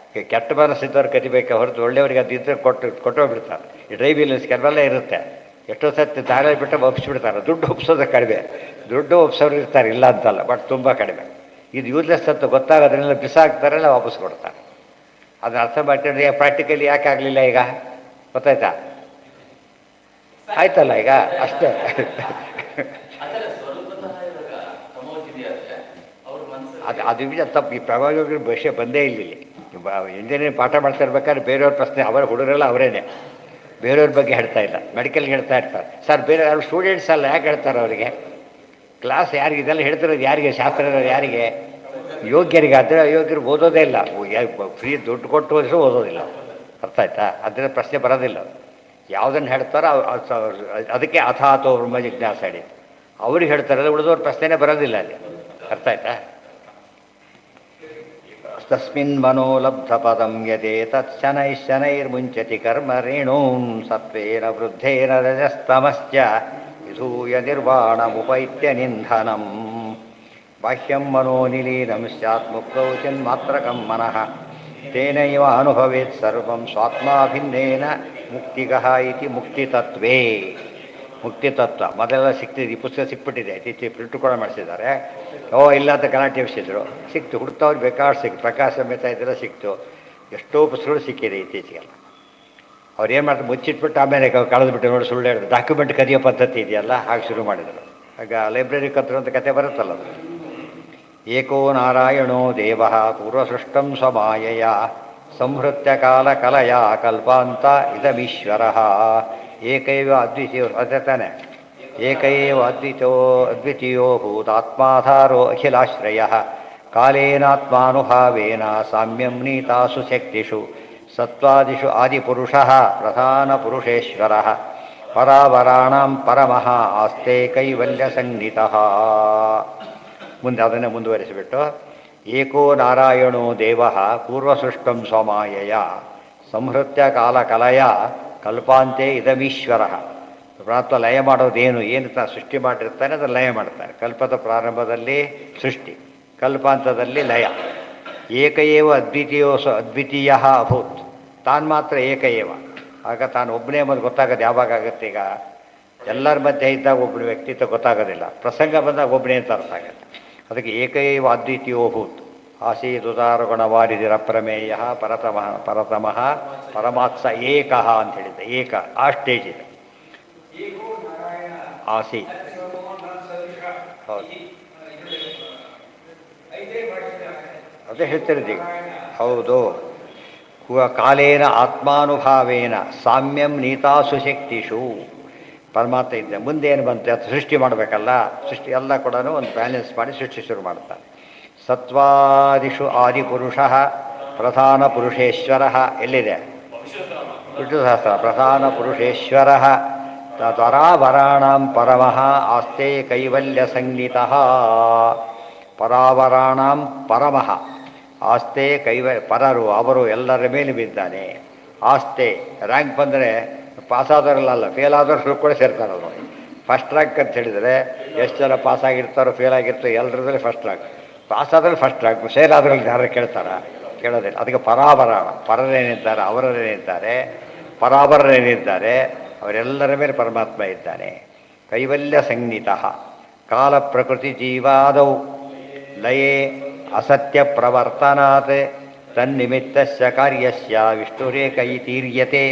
ಕೆಟ್ಟ ಮನಸ್ಸಿದ್ದವ್ರು ಕದಿಬೇಕೆ ಹೊರತು ಒಳ್ಳೆಯವ್ರಿಗೆ ಅದು ಇದ್ದರೆ ಕೊಟ್ಟೋಗ್ಬಿಡ್ತಾರೆ. ಈ ಡ್ರೈವಿಲೆನ್ಸ್ ಕೆಲವೆಲ್ಲ ಇರುತ್ತೆ, ಎಷ್ಟೋ ಸತಿ ದಾರಿ ಬಿಟ್ಟು ಒಪ್ಪಿಸ್ಬಿಡ್ತಾರೆ. ದುಡ್ಡು ಒಪ್ಸೋದು ಕಡಿಮೆ, ದುಡ್ಡು ಒಪ್ಸೋರು ಇರ್ತಾರೆ, ಇಲ್ಲ ಅಂತಲ್ಲ, ಬಟ್ ತುಂಬ ಕಡಿಮೆ. ಇದು ಯೂಸ್ಲೆಸ್ ಅಂತ ಗೊತ್ತಾಗೋದ್ರಿಂದ ಬಿಸಾಕ್ತಾರಲ್ಲ, ವಾಪಸ್ ಕೊಡ್ತಾರೆ. ಅದನ್ನ ಅರ್ಥ ಮಾಡ್ಕೊಂಡ್ರೆ ಪ್ರಾಕ್ಟಿಕಲಿ ಯಾಕೆ ಆಗಲಿಲ್ಲ ಈಗ, ಗೊತ್ತಾಯ್ತಾ? ಆಯ್ತಲ್ಲ ಈಗ ಅಷ್ಟೇ. ಅದು ನಿಜ ತಪ್ಪು. ಈ ಪ್ರಭಾವಿಗಳ ವಿಷಯ ಬಂದೇ ಇಲ್ಲ ಇಲ್ಲಿ. ಇಂಜಿನಿಯರಿಂಗ್ ಪಾಠ ಮಾಡ್ತಾ ಇರ್ಬೇಕಾದ್ರೆ ಬೇರೆಯವ್ರ ಪ್ರಶ್ನೆ, ಅವರ ಹುಡುಗರೆಲ್ಲ ಅವರೇನೆ, ಬೇರೆಯವ್ರ ಬಗ್ಗೆ ಹೇಳ್ತಾ ಇಲ್ಲ. ಮೆಡಿಕಲ್ಗೆ ಹೇಳ್ತಾ ಇರ್ತಾರೆ ಸರ್, ಬೇರೆ ಅವ್ರ ಸ್ಟೂಡೆಂಟ್ಸ್ ಅಲ್ಲ, ಯಾಕೆ ಹೇಳ್ತಾರೆ ಅವರಿಗೆ? ಕ್ಲಾಸ್ ಯಾರಿಗೆ ಇದೆಲ್ಲ ಹೇಳ್ತಿರೋದು ಯಾರಿಗೆ? ಶಾಸ್ತ್ರ ಯಾರಿಗೆ? ಯೋಗ್ಯರಿಗೆ. ಆದರೆ ಅಯೋಗ್ಯರು ಓದೋದೇ ಇಲ್ಲ, ಫ್ರೀ ದುಡ್ಡು ಕೊಟ್ಟು ಹೋದರೂ ಓದೋದಿಲ್ಲ. ಅರ್ಥ ಆಯ್ತಾ? ಅದರಿಂದ ಪ್ರಶ್ನೆ ಬರೋದಿಲ್ಲ. ಯಾವುದನ್ನು ಹೇಳ್ತಾರೋ ಅದಕ್ಕೆ ಅಥಾತೋ ಬ್ರಹ್ಮ ಜಿಜ್ಞಾಸ ಹೇಳಿ ಅವ್ರಿಗೆ ಹೇಳ್ತಾರೆ, ಉಳಿದವ್ರ ಪ್ರಶ್ನೆನೇ ಬರೋದಿಲ್ಲ ಅಲ್ಲಿ. ಅರ್ಥ ಆಯ್ತಾ? ತಸ್ಮಿನ್ ಮನೋಲಬ್ಧ ಪದಂ ಯದೇ ತತ್ಶನೈರ್ಮುಂಚತಿ ಕರ್ಮ ರೇಣೂನ್ ಸತ್ವೇನ ವೃದ್ಧೇನ ರಜಸ್ತಮಶ್ಚ ವಿಧೂಯ ನಿರ್ವಾಣಮುಪೈತ್ಯ ನಿಂಧನಂ ಬಾಹ್ಯಂ ಮನೋ ನಿಲೀನಂ ಸ್ಯಾತ್ ಮುಕ್ತೌ ಚಿನ್ಮಾತ್ರಕಂ ಮನಃ ತೇನೈವ ಅನುಭವೇತ್ ಸರ್ವಂ ಸ್ವಾತ್ಮಾಭಿನ್ನೇನ ಮುಕ್ತಿಗಃ ಇತಿ ಮುಕ್ತಿತತ್ವೇ. ಮುಕ್ತಿತತ್ವ ಮೊದಲೆಲ್ಲ ಸಿಕ್ತಿದ್ದು, ಈ ಪುಸ್ತಕ ಸಿಕ್ಬಿಟ್ಟಿದೆ, ಇತ್ತೀಚೆಗೆ ಪ್ರಿಂಟ್ ಕೂಡ ಮಾಡಿಸಿದ್ದಾರೆ. ಇಲ್ಲ ಅಂತ ಗಲಾಟೆ ಎಬ್ಸಿದ್ರು, ಸಿಕ್ತು. ಹುಡುಕ್ತವ್ರು ಬೇಕಾದ್ರೆ ಸಿಕ್ತು, ಪ್ರಕಾಶ ಸಮೇತ ಇದೆಲ್ಲ ಸಿಕ್ತು. ಎಷ್ಟೋ ಪುಸ್ತಕಗಳು ಸಿಕ್ಕಿದೆ ಇತ್ತೀಚೆಗೆಲ್ಲ. ಅವ್ರು ಏನು ಮಾಡ್ತಾರೆ, ಮುಚ್ಚಿಟ್ಬಿಟ್ಟು ಆಮೇಲೆ ಕಳೆದ್ಬಿಟ್ಟು ನೋಡಿ ಸುಳ್ಳು ಹೇಳಿದ್ರು. ಡಾಕ್ಯುಮೆಂಟ್ ಕದಿಯೋ ಪದ್ಧತಿ ಇದೆಯಲ್ಲ, ಹಾಗೆ ಶುರು ಮಾಡಿದರು. ಆಗ ಲೈಬ್ರರಿ ಕತ್ತರು ಅಂತ ಕತೆ ಬರುತ್ತಲ್ಲ ಅದು. ಏಕೋ ನಾರಾಯಣೋ ದೇವ ಪೂರ್ವಸೃಷ್ಟಂ ಸ್ವಮಾಯಯ ಸಂಹೃತ್ಯ ಕಾಲ ಕಲಯ ಕಲ್ಪಾಂತ ಇದಮೀಶ್ವರ ಏಕೈವ ಅದ್ವಿತೀಯ. ಅದೇ ತಾನೆ, ಏಕೈವ ಅದ್ವಿತೀಯೋ ಭೂತಾತ್ಮಾಧಾರೋ ಅಖಿಲಾಶ್ರಯ ಕಾಲೇನಾತ್ಮಾನುಭಾವೇನ ಸಾಮ್ಯಂ ನೀತಾಸು ಶಕ್ತಿಷು ಸತ್ವಾದಿಷು ಆದಿಪುರುಷಃ ಪ್ರಧಾನಪುರುಷೇಶ್ವರಃ ಪರಾವರಾಣಾಂ ಪರಮಃ ಆಸ್ತೆ ಕೈವಲ್ಯ ಸಂಹಿತಃ. ಮುಂದೆ ಅದನ್ನೇ ಮುಂದುವರಿಸಿಬಿಟ್ಟು, ಏಕೋ ನಾರಾಯಣೋ ದೇವ ಪೂರ್ವಸೃಷ್ಟಂ ಸ್ವಮಾಯಯ ಸಂಹೃತ್ಯ ಕಾಲಕಲಯ ಕಲ್ಪಾಂತೆ ಇದಮೀಶ್ವರ. ಪರಮಾತ್ಮ ಲಯ ಮಾಡೋದೇನು, ಏನು ತಾನು ಸೃಷ್ಟಿ ಮಾಡಿರ್ತಾನೆ ಅದನ್ನು ಲಯ ಮಾಡ್ತಾನೆ. ಕಲ್ಪದ ಪ್ರಾರಂಭದಲ್ಲಿ ಸೃಷ್ಟಿ, ಕಲ್ಪಾಂತದಲ್ಲಿ ಲಯ. ಏಕಏವ ಅದ್ವಿತೀಯ ಅಭೂತ್. ತಾನು ಮಾತ್ರ ಏಕಏವ. ಆಗ ತಾನು ಒಬ್ಬನೇ ಮೊದಲು ಗೊತ್ತಾಗೋದು ಯಾವಾಗ ಆಗುತ್ತೆ? ಈಗ ಎಲ್ಲರ ಮಧ್ಯೆ ಇದ್ದಾಗ ಒಬ್ಬನ ವ್ಯಕ್ತಿತ್ವ ಗೊತ್ತಾಗೋದಿಲ್ಲ, ಪ್ರಸಂಗ ಬಂದಾಗ ಒಬ್ಬನೇ ಅಂತ ಅರ್ಥ ಆಗುತ್ತೆ. ಅದಕ್ಕೆ ಏಕೈವ ಅದ್ವಿತೀಯೋಭೂತ್ ಆಸೀದುದಾರ ಗುಣವಾರಿದಿರ ಪ್ರಮೇಯ ಪರತಮಃ ಪರಮಾತ್ಸ ಏಕಃ ಅಂತ ಹೇಳಿದ್ದೆ. ಏಕ ಆ ಸ್ಟೇಜ್ ಇದೆ. ಆಸಿ ಹೌದು, ಅದೇ ಹೇಳ್ತಿರೋದೀಗ. ಹೌದು. ಕಾಲೇನ ಆತ್ಮಾನುಭಾವೇನ ಸಾಮ್ಯಂ ನೀತಾಸು ಶಕ್ತಿಷು. ಪರಮಾತ್ಮ ಇದ್ದ ಮುಂದೆ ಏನು ಬಂತು ಅದು ಸೃಷ್ಟಿ ಮಾಡಬೇಕಲ್ಲ, ಸೃಷ್ಟಿ ಎಲ್ಲ ಕೂಡ ಒಂದು ಬ್ಯಾಲೆನ್ಸ್ ಮಾಡಿ ಸೃಷ್ಟಿ ಶುರು ಮಾಡ್ತಾನೆ. ಸತ್ವಾದಿಷು ಆದಿಪುರುಷ ಪ್ರಧಾನ ಪುರುಷೇಶ್ವರ ಎಲ್ಲಿದೆ ವಿಷ್ಣು ಸಹಸ್ರ. ಪ್ರಧಾನ ಪುರುಷೇಶ್ವರ ಪರಾವರಾಣಾಂ ಪರಮಃ ಆಸ್ತೆ ಕೈವಲ್ಯ ಸಂಗೀತಃ. ಪರಾವರಾಣಾಂ ಪರಮಃ ಆಸ್ತೆ ಪರರು ಅವರು ಎಲ್ಲರ ಮೇಲೆ ಬಿದ್ದಾನೆ. ಆಸ್ತೆ ರ್ಯಾಂಕ್ ಬಂದರೆ ಪಾಸಾದವರಲ್ಲ, ಫೇಲ್ ಆದವರು ಕೂಡ ಸೇರ್ತಾರಲ್ಲ. ಫಸ್ಟ್ ರ್ಯಾಂಕ್ ಅಂತ ಹೇಳಿದರೆ ಎಷ್ಟು ಜನ ಪಾಸ್ ಆಗಿರ್ತಾರೋ ಫೇಲ್ ಆಗಿರ್ತಾರೋ ಎಲ್ಲರದ್ರಲ್ಲಿ ಫಸ್ಟ್ ರ್ಯಾಂಕ್. ಪಾಸ್ ಆದ್ರೆ ಫಸ್ಟ್ ರ್ಯಾಂಕ್, ಫೇಲ್ ಆದ್ರಲ್ಲಿ ಯಾರು ಕೇಳ್ತಾರ? ಕೇಳೋದಿಲ್ಲ. ಅದಕ್ಕೆ ಪರಾವರಾಣ, ಪರರೇನಿದ್ದಾರೆ ಅವರರೇನಿದ್ದಾರೆ, ಪರಾವರರೇನಿದ್ದಾರೆ ಅವರೆಲ್ಲರ ಮೇಲೆ ಪರಮಾತ್ಮ ಇದ್ದಾನೆ. ಕೈವಲ್ಯ ಸಂಗೀತ ಕಾಲ ಪ್ರಕೃತಿ ಜೀವಾದೌ ಲಯೇ ಅಸತ್ಯ ಪ್ರವರ್ತನಾತ್ ತನ್ನಿಮಿತ್ತಸ್ಯ ಕಾರ್ಯಸ್ಯ ವಿಷ್ಣುರೇಕೈತೀರ್ಯತೆ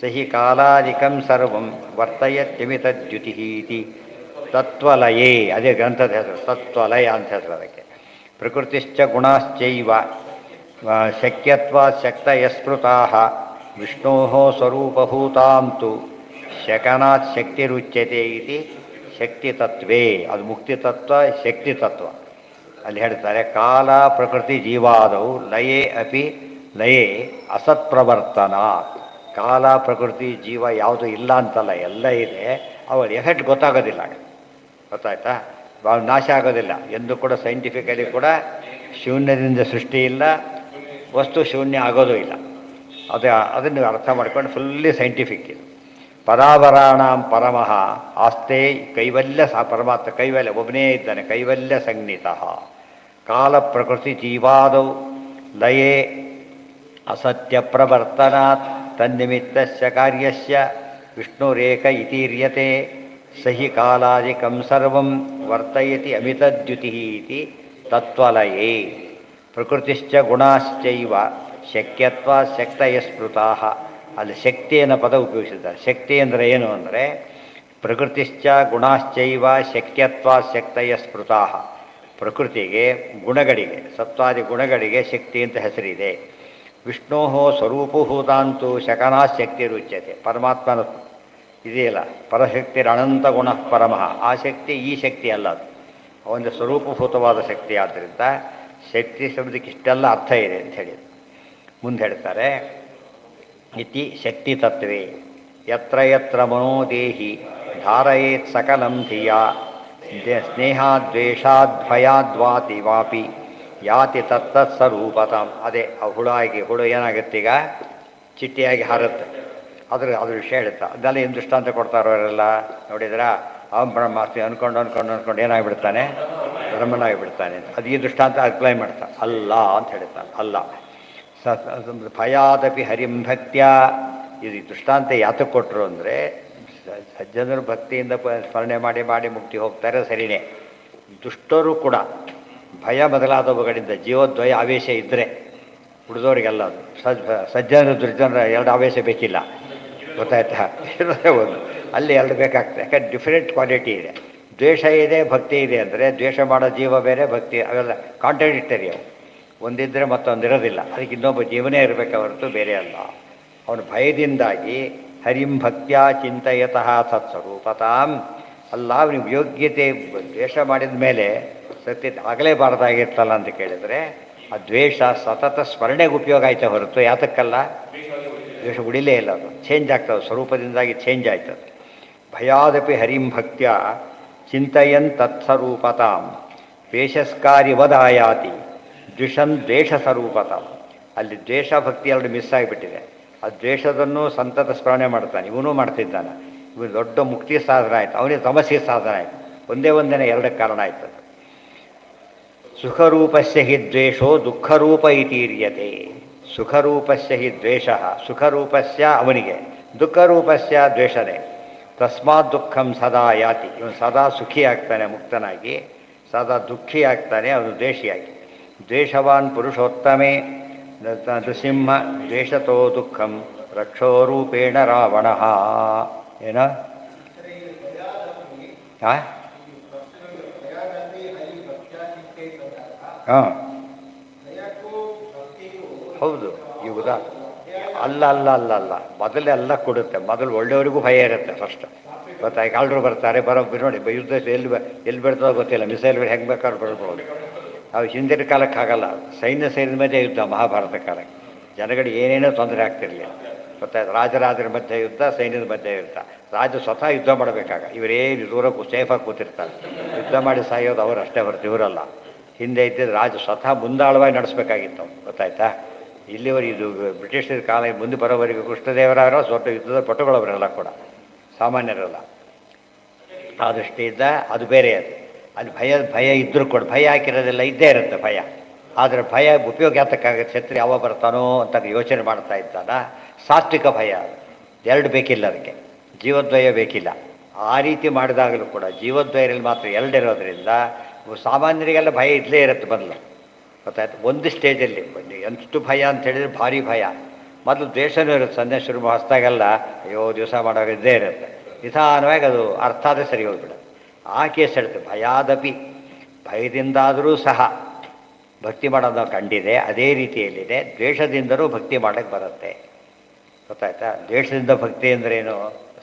ಸಹಿ ಕಾಲಾದಿಕಂ ಸರ್ವಂ ವರ್ತಯತ್ಯಮಿತದ್ಯುತಿಹೀತಿ. ತತ್ವಲಯೇ, ಅದೇ ಗ್ರಂಥದ ಹೆಸರು, ತತ್ವಲಯ ಅಂತ ಹೆಸರು ಅದಕ್ಕೆ. ಪ್ರಕೃತಿಶ್ಚ ಗುಣಶ್ಚೈವ ಶಕ್ಯತ್ವಾತ್ ಶಕ್ತಯಸ್ಮೃತಾಃ ವಿಷ್ಣೋಃ ಸ್ವರೂಪಭೂತಾಂತು ಶಕನಾತ್ ಶಕ್ತಿರುಚ್ಯತೆ ಇತಿ ಶಕ್ತಿತತ್ವೇ. ಅದು ಮುಕ್ತಿತತ್ವ, ಶಕ್ತಿತತ್ವ. ಅಲ್ಲಿ ಹೇಳ್ತಾರೆ ಕಾಲ ಪ್ರಕೃತಿ ಜೀವಾದವು ಲಯೇ ಅಪಿ ಲಯೇ ಅಸತ್ಪ್ರವರ್ತನ. ಕಾಲ ಪ್ರಕೃತಿ ಜೀವ ಯಾವುದು ಇಲ್ಲ ಅಂತಲ್ಲ, ಎಲ್ಲ ಇದೆ. ಅವಳ ಎಫೆಕ್ಟ್ ಗೊತ್ತಾಗೋದಿಲ್ಲ, ಗೊತ್ತಾಯ್ತಾ? ನಾಶ ಆಗೋದಿಲ್ಲ ಎಂದು ಕೂಡ. ಸೈಂಟಿಫಿಕಲಿ ಕೂಡ ಶೂನ್ಯದಿಂದ ಸೃಷ್ಟಿ ಇಲ್ಲ, ವಸ್ತು ಶೂನ್ಯ ಆಗೋದು ಇಲ್ಲ. ಅದನ್ನು ಅರ್ಥ ಮಾಡ್ಕೊಂಡು ಫುಲ್ಲಿ ಸೈಂಟಿಫಿಕ್ ಇದು. ಪರಾವರಾಣಾಂ ಪರಮಃ ಆಸ್ತೆ ಕೈವಲ್ಯ ಪರಮಾತ್ಮ ಕೈವಲ್ಯ ಒಬ್ಬನೇ ಇದ್ದಾನೆ. ಕೈವಲ್ಯ ಸಂಜ್ಞಿತಃ ಕಾಲ ಪ್ರಕೃತಿ ಜೀವಾದೌ ಲಯೇ ಅಸತ್ಯ ಪ್ರವರ್ತನಾತ್ ತನ್ನಿಮಿತ್ತಸ್ಯ ಕಾರ್ಯಸ್ಯ ವಿಷ್ಣುರೇಕ ಇತೀರ್ಯತೆ ಸಹಿ ಕಾಲಾದಿಕಂ ಸರ್ವಂ ವರ್ತಯತಿ ಅಮಿತದ್ಯುತಿ ಇತಿ ತತ್ವಲಯೇ. ಪ್ರಕೃತಿಶ್ಚ ಗುಣಾಶ್ಚೈವ ಶಕ್ಯತ್ವ ಶಕ್ತಯ ಸ್ಮೃತಾಃ. ಅಲ್ಲಿ ಶಕ್ತಿಯನ್ನು ಪದ ಉಪಯೋಗಿಸಿದ್ದಾರೆ. ಶಕ್ತಿ ಅಂದರೆ ಏನು ಅಂದರೆ ಪ್ರಕೃತಿಶ್ಚ ಗುಣಾಶ್ಚೈವ ಶಕ್ಯತ್ವ ಶಕ್ತಯ ಸ್ಮೃತಾಃ. ಪ್ರಕೃತಿಗೆ ಗುಣಗಳಿಗೆ, ಸತ್ವಾದಿ ಗುಣಗಳಿಗೆ ಶಕ್ತಿ ಅಂತ ಹೆಸರಿದೆ. ವಿಷ್ಣೋ ಸ್ವರೂಪಭೂತಾಂತು ಶಕನಾ ಶಕ್ತಿ ರುಚ್ಯತೆ. ಪರಮಾತ್ಮನ ಇದೆಯಲ್ಲ ಪರಶಕ್ತಿರ ಅನಂತ ಗುಣ ಪರಮಃ. ಆ ಶಕ್ತಿ ಈ ಶಕ್ತಿ ಅಲ್ಲ, ಅದು ಒಂದು ಸ್ವರೂಪಭೂತವಾದ ಶಕ್ತಿ. ಆದ್ದರಿಂದ ಶಕ್ತಿ ಶಬ್ದಕ್ಕೆ ಇಷ್ಟೆಲ್ಲ ಅರ್ಥ ಇದೆ ಅಂತ ಹೇಳಿ ಮುಂದೆ ಹೇಳ್ತಾರೆ. ಇತಿ ಶಕ್ತಿ ತತ್ವೇ ಯತ್ರ ಯತ್ರ ಮನೋದೇಹಿ ಧಾರಯೇತ್ ಸಕಲಂ ಧಿಯಾ ಸ್ನೇಹಾದ್ವೇಷಾದ್ಭಯಾದ್ವಾತಿ ವಾಪಿ ಯಾತಿ ತತ್ತತ್ ಸ್ವರೂಪತಾಂ. ಅದೇ ಆ ಹುಳು ಏನಾಗುತ್ತೆ, ಈಗ ಚಿಟ್ಟಿಯಾಗಿ ಹಾರುತ್ತೆ. ಅದ್ರ ವಿಷಯ ಹೇಳುತ್ತಾ ಅದೆಲ್ಲ ಏನು ದೃಷ್ಟಾಂತ ಕೊಡ್ತಾರೋ ಅವರೆಲ್ಲ ನೋಡಿದ್ರ. ಅವನು ಬ್ರಹ್ಮಾಸ್ತಿ ಅನ್ಕೊಂಡು ಏನಾಗಿಬಿಡ್ತಾನೆ, ಬ್ರಹ್ಮನಾಗಿಬಿಡ್ತಾನೆ. ಅದು ಈ ದೃಷ್ಟಾಂತ ಅಪ್ಲೈ ಮಾಡ್ತಾನೆ. ಅಲ್ಲ ಅಂತ ಹೇಳ್ತಾನೆ. ಅಲ್ಲ ಭಯಾದಪಿ ಹರಿಂ ಭಕ್ತ್ಯ. ಇದು ದೃಷ್ಟಾಂತ ಯಾತಕ್ಕೆ ಕೊಟ್ಟರು ಅಂದರೆ ಸಜ್ಜನರು ಭಕ್ತಿಯಿಂದ ಸ್ಮರಣೆ ಮಾಡಿ ಮುಕ್ತಿ ಹೋಗ್ತಾರೆ, ಸರಿಯೇ. ದುಷ್ಟರು ಕೂಡ ಭಯ ಮೊದಲಾದವುಗಳಿಂದ ಜೀವದ್ವಯ ಆವೇಶ ಇದ್ದರೆ ಉಳಿದವರಿಗೆಲ್ಲ ಅದು ಸಜ್ಜನರು ದುರ್ಜನರ ಎರಡು ಆವೇಶ ಬೇಕಿಲ್ಲ, ಗೊತ್ತಾಯ್ತಾ? ಇರೋದೇ ಒಂದು, ಅಲ್ಲಿ ಎರಡು ಬೇಕಾಗ್ತದೆ. ಯಾಕಂದ್ರೆ ಡಿಫರೆಂಟ್ ಕ್ವಾಲಿಟಿ ಇದೆ. ದ್ವೇಷ ಇದೆ, ಭಕ್ತಿ ಇದೆ ಅಂದರೆ ದ್ವೇಷ ಮಾಡೋ ಜೀವ ಬೇರೆ, ಭಕ್ತಿ ಅವೆಲ್ಲ ಕಾಂಟ್ರಾಡಿಕ್ಟರಿ. ಅವು ಒಂದಿದ್ದರೆ ಮತ್ತೊಂದಿರೋದಿಲ್ಲ. ಅದಕ್ಕೆ ಇನ್ನೊಬ್ಬ ಜೀವನೇ ಇರಬೇಕು ಹೊರತು ಬೇರೆ ಅಲ್ಲ. ಅವನು ಭಯದಿಂದಾಗಿ ಹರಿಂ ಭಕ್ತ್ಯಾ ಚಿಂತಯತಃ ಸತ್ಸ್ವರೂಪತಾಂ. ಅಲ್ಲ, ಅವನಿಗೆ ಯೋಗ್ಯತೆ ದ್ವೇಷ ಮಾಡಿದ ಮೇಲೆ ಸತ್ಯ ಆಗಲೇಬಾರ್ದಾಗಿರ್ತಲ್ಲ ಅಂತ ಕೇಳಿದರೆ ಆ ದ್ವೇಷ ಸತತ ಸ್ಮರಣೆಗೆ ಉಪಯೋಗ ಆಯ್ತಾ ಹೊರತು ಯಾತಕ್ಕಲ್ಲ. ದ್ವೇಷ ಉಳಿಲೇ ಇಲ್ಲ, ಅದು ಚೇಂಜ್ ಆಗ್ತದೆ, ಸ್ವರೂಪದಿಂದಾಗಿ ಚೇಂಜ್ ಆಯ್ತದೆ. ಭಯಾದಪಿ ಹರಿಂ ಭಕ್ತ್ಯ ಚಿಂತಯನ್ ತತ್ಸ್ವರೂಪತಾಂ ವೇಷಸ್ಕಾರಿವದಾಯಾತಿ ದ್ವಿಷನ್ ದ್ವೇಷ ಸ್ವರೂಪತಾಂ. ಅಲ್ಲಿ ದ್ವೇಷ ಭಕ್ತಿ ಎರಡು ಮಿಸ್ ಆಗಿಬಿಟ್ಟಿದೆ. ಆ ದ್ವೇಷದನ್ನು ಸಂತತ ಸ್ಮರಣೆ ಮಾಡ್ತಾನೆ, ಇವನು ಮಾಡ್ತಿದ್ದಾನೆ. ಇವನು ದೊಡ್ಡ ಮುಕ್ತಿ ಸಾಧನ ಆಯಿತು, ಅವನಿಗೆ ತಮಸ್ಸಿಗೆ ಸಾಧನ ಆಯಿತು. ಒಂದೇ ಎರಡಕ್ಕೆ ಕಾರಣ ಆಯ್ತದೆ. ಸುಖರೂಪಸ್ಯ ಹಿ ದ್ವೇಷೋ ದುಃಖರೂಪ ಇತೀರ್ಯತೆ. ಸುಖರೂಪಸ್ಯ ಹಿ ದ್ವೇಷ, ಸುಖರೂಪಸ್ಯ ಅವನಿಗೆ, ದುಃಖರೂಪಸ್ಯ ದ್ವೇಷನೇ. ತಸ್ಮಾತ್ ದುಃಖಂ ಸದಾ ಯಾತಿ. ಇವನು ಸದಾ ಸುಖಿ ಆಗ್ತಾನೆ ಮುಕ್ತನಾಗಿ, ಸದಾ ದುಃಖಿ ಆಗ್ತಾನೆ ಅವನು ದ್ವೇಷಿಯಾಗಿ. ದ್ವೇಷವಾನ್ ಪುರುಷೋತ್ತಮೇ ನೃಸಿಂಹ ದ್ವೇಷತೋ ದುಃಖಂ ರಕ್ಷೋರೂಪೇಣ ರಾವಣ. ಏನ ಹಾಂ ಹೌದು. ಈ ಅಲ್ಲ ಅಲ್ಲ ಅಲ್ಲ ಅಲ್ಲ ಮೊದಲೆಲ್ಲ ಕೊಡುತ್ತೆ. ಮೊದಲು ಒಳ್ಳೆಯವರಿಗೂ ಭಯ ಇರುತ್ತೆ ಫಸ್ಟ್. ಗೊತ್ತಾ, ಈಗ ಆಳ್ರು ಬರ್ತಾರೆ, ನೋಡಿ ಯುದ್ಧ ಎಲ್ಲಿ ಬರ್ತದೋ ಗೊತ್ತಿಲ್ಲ, ಮಿಸೈಲ್ ಹೆಂಗೆ ಬೇಕಾದ್ರೂ ಬರ್ಬೋದು. ನಾವು ಹಿಂದಿನ ಕಾಲಕ್ಕೆ ಆಗಲ್ಲ, ಸೈನ್ಯ ಸೇರಿದ ಮಧ್ಯೆ ಯುದ್ಧ, ಮಹಾಭಾರತ ಕಾಲಕ್ಕೆ ಜನಗಳಿಗೆ ಏನೇನೋ ತೊಂದರೆ ಆಗ್ತಿರಲಿಲ್ಲ. ಗೊತ್ತಾಯ್ತು, ರಾಜರಾಜರ ಮಧ್ಯೆ ಯುದ್ಧ, ಸೈನ್ಯದ ಮಧ್ಯೆ ಯುದ್ಧ. ರಾಜ ಸ್ವತಃ ಯುದ್ಧ ಮಾಡಬೇಕಾಗ, ಇವರೇನು ದೂರಕ್ಕೂ ಸೇಫಾಗಿ ಕೂತಿರ್ತಾರೆ, ಯುದ್ಧ ಮಾಡಿ ಸಾಯೋದು ಅವರು ಅಷ್ಟೇ ಹೊರತು ಇವರಲ್ಲ. ಹಿಂದೆ ಇದ್ದಿದ್ದು ರಾಜ ಸ್ವತಃ ಮುಂದಾಳವಾಗಿ ನಡೆಸಬೇಕಾಗಿತ್ತು. ಗೊತ್ತಾಯ್ತಾ, ಇಲ್ಲಿವರು ಇದು ಬ್ರಿಟಿಷರ ಕಾಲ ಮುಂದೆ ಬರೋವರೆಗೂ ಕೃಷ್ಣದೇವರಾಯರು ಸ್ವಲ್ಪ ಯುದ್ಧದ ಪಟುಗಳವರೆಲ್ಲ ಕೂಡ ಸಾಮಾನ್ಯರಲ್ಲ. ಆ ದೃಷ್ಟಿಯಿಂದ ಅದು ಬೇರೆ. ಅದು ಭಯ ಇದ್ದರೂ ಕೂಡ ಭಯ ಹಾಕಿರೋದೆಲ್ಲ ಇದ್ದೇ ಇರುತ್ತೆ ಭಯ. ಆದರೆ ಭಯ ಉಪಯೋಗ ಯಾತಕ್ಕಾಗುತ್ತೆ, ಶತ್ರು ಯಾವ ಬರ್ತಾನೋ ಅಂತ ಯೋಚನೆ ಮಾಡ್ತಾ ಇದ್ದಾನ. ಸಾತ್ವಿಕ ಭಯ, ಎರಡು ಬೇಕಿಲ್ಲ ಅದಕ್ಕೆ, ಜೀವದ್ವಯ ಬೇಕಿಲ್ಲ. ಆ ರೀತಿ ಮಾಡಿದಾಗಲೂ ಕೂಡ ಜೀವದ್ವಯರಲ್ಲಿ ಮಾತ್ರ ಎರಡಿರೋದ್ರಿಂದ ಸಾಮಾನ್ಯರಿಗೆಲ್ಲ ಭಯ ಇದ್ದೇ ಇರುತ್ತೆ ಮೊದಲು. ಗೊತ್ತಾಯ್ತು, ಒಂದು ಸ್ಟೇಜಲ್ಲಿ ಎಷ್ಟು ಭಯ ಅಂತ ಹೇಳಿದ್ರೆ ಭಾರಿ ಭಯ. ಮೊದಲು ದ್ವೇಷನೂ ಇರುತ್ತೆ, ಸಂದೇಶ ಶುರು ಹೊಸ್ದಾಗೆಲ್ಲ ಅಯ್ಯೋ ದಿವಸ ಮಾಡೋರು ಇದ್ದೇ ಇರುತ್ತೆ. ನಿಧಾನವಾಗಿ ಅದು ಅರ್ಥ ಆದರೆ ಸರಿ ಹೋಗ್ಬಿಡುತ್ತೆ. ಆ ಕೇಸ್ ಹೇಳ್ತೇವೆ, ಭಯಾದಪಿ, ಭಯದಿಂದಾದರೂ ಸಹ ಭಕ್ತಿ ಮಾಡೋದು ನಾವು ಕಂಡಿದೆ. ಅದೇ ರೀತಿಯಲ್ಲಿದೆ ದ್ವೇಷದಿಂದಲೂ ಭಕ್ತಿ ಮಾಡೋಕ್ಕೆ ಬರುತ್ತೆ. ಗೊತ್ತಾಯ್ತಾ, ದ್ವೇಷದಿಂದ ಭಕ್ತಿ ಅಂದ್ರೇನು,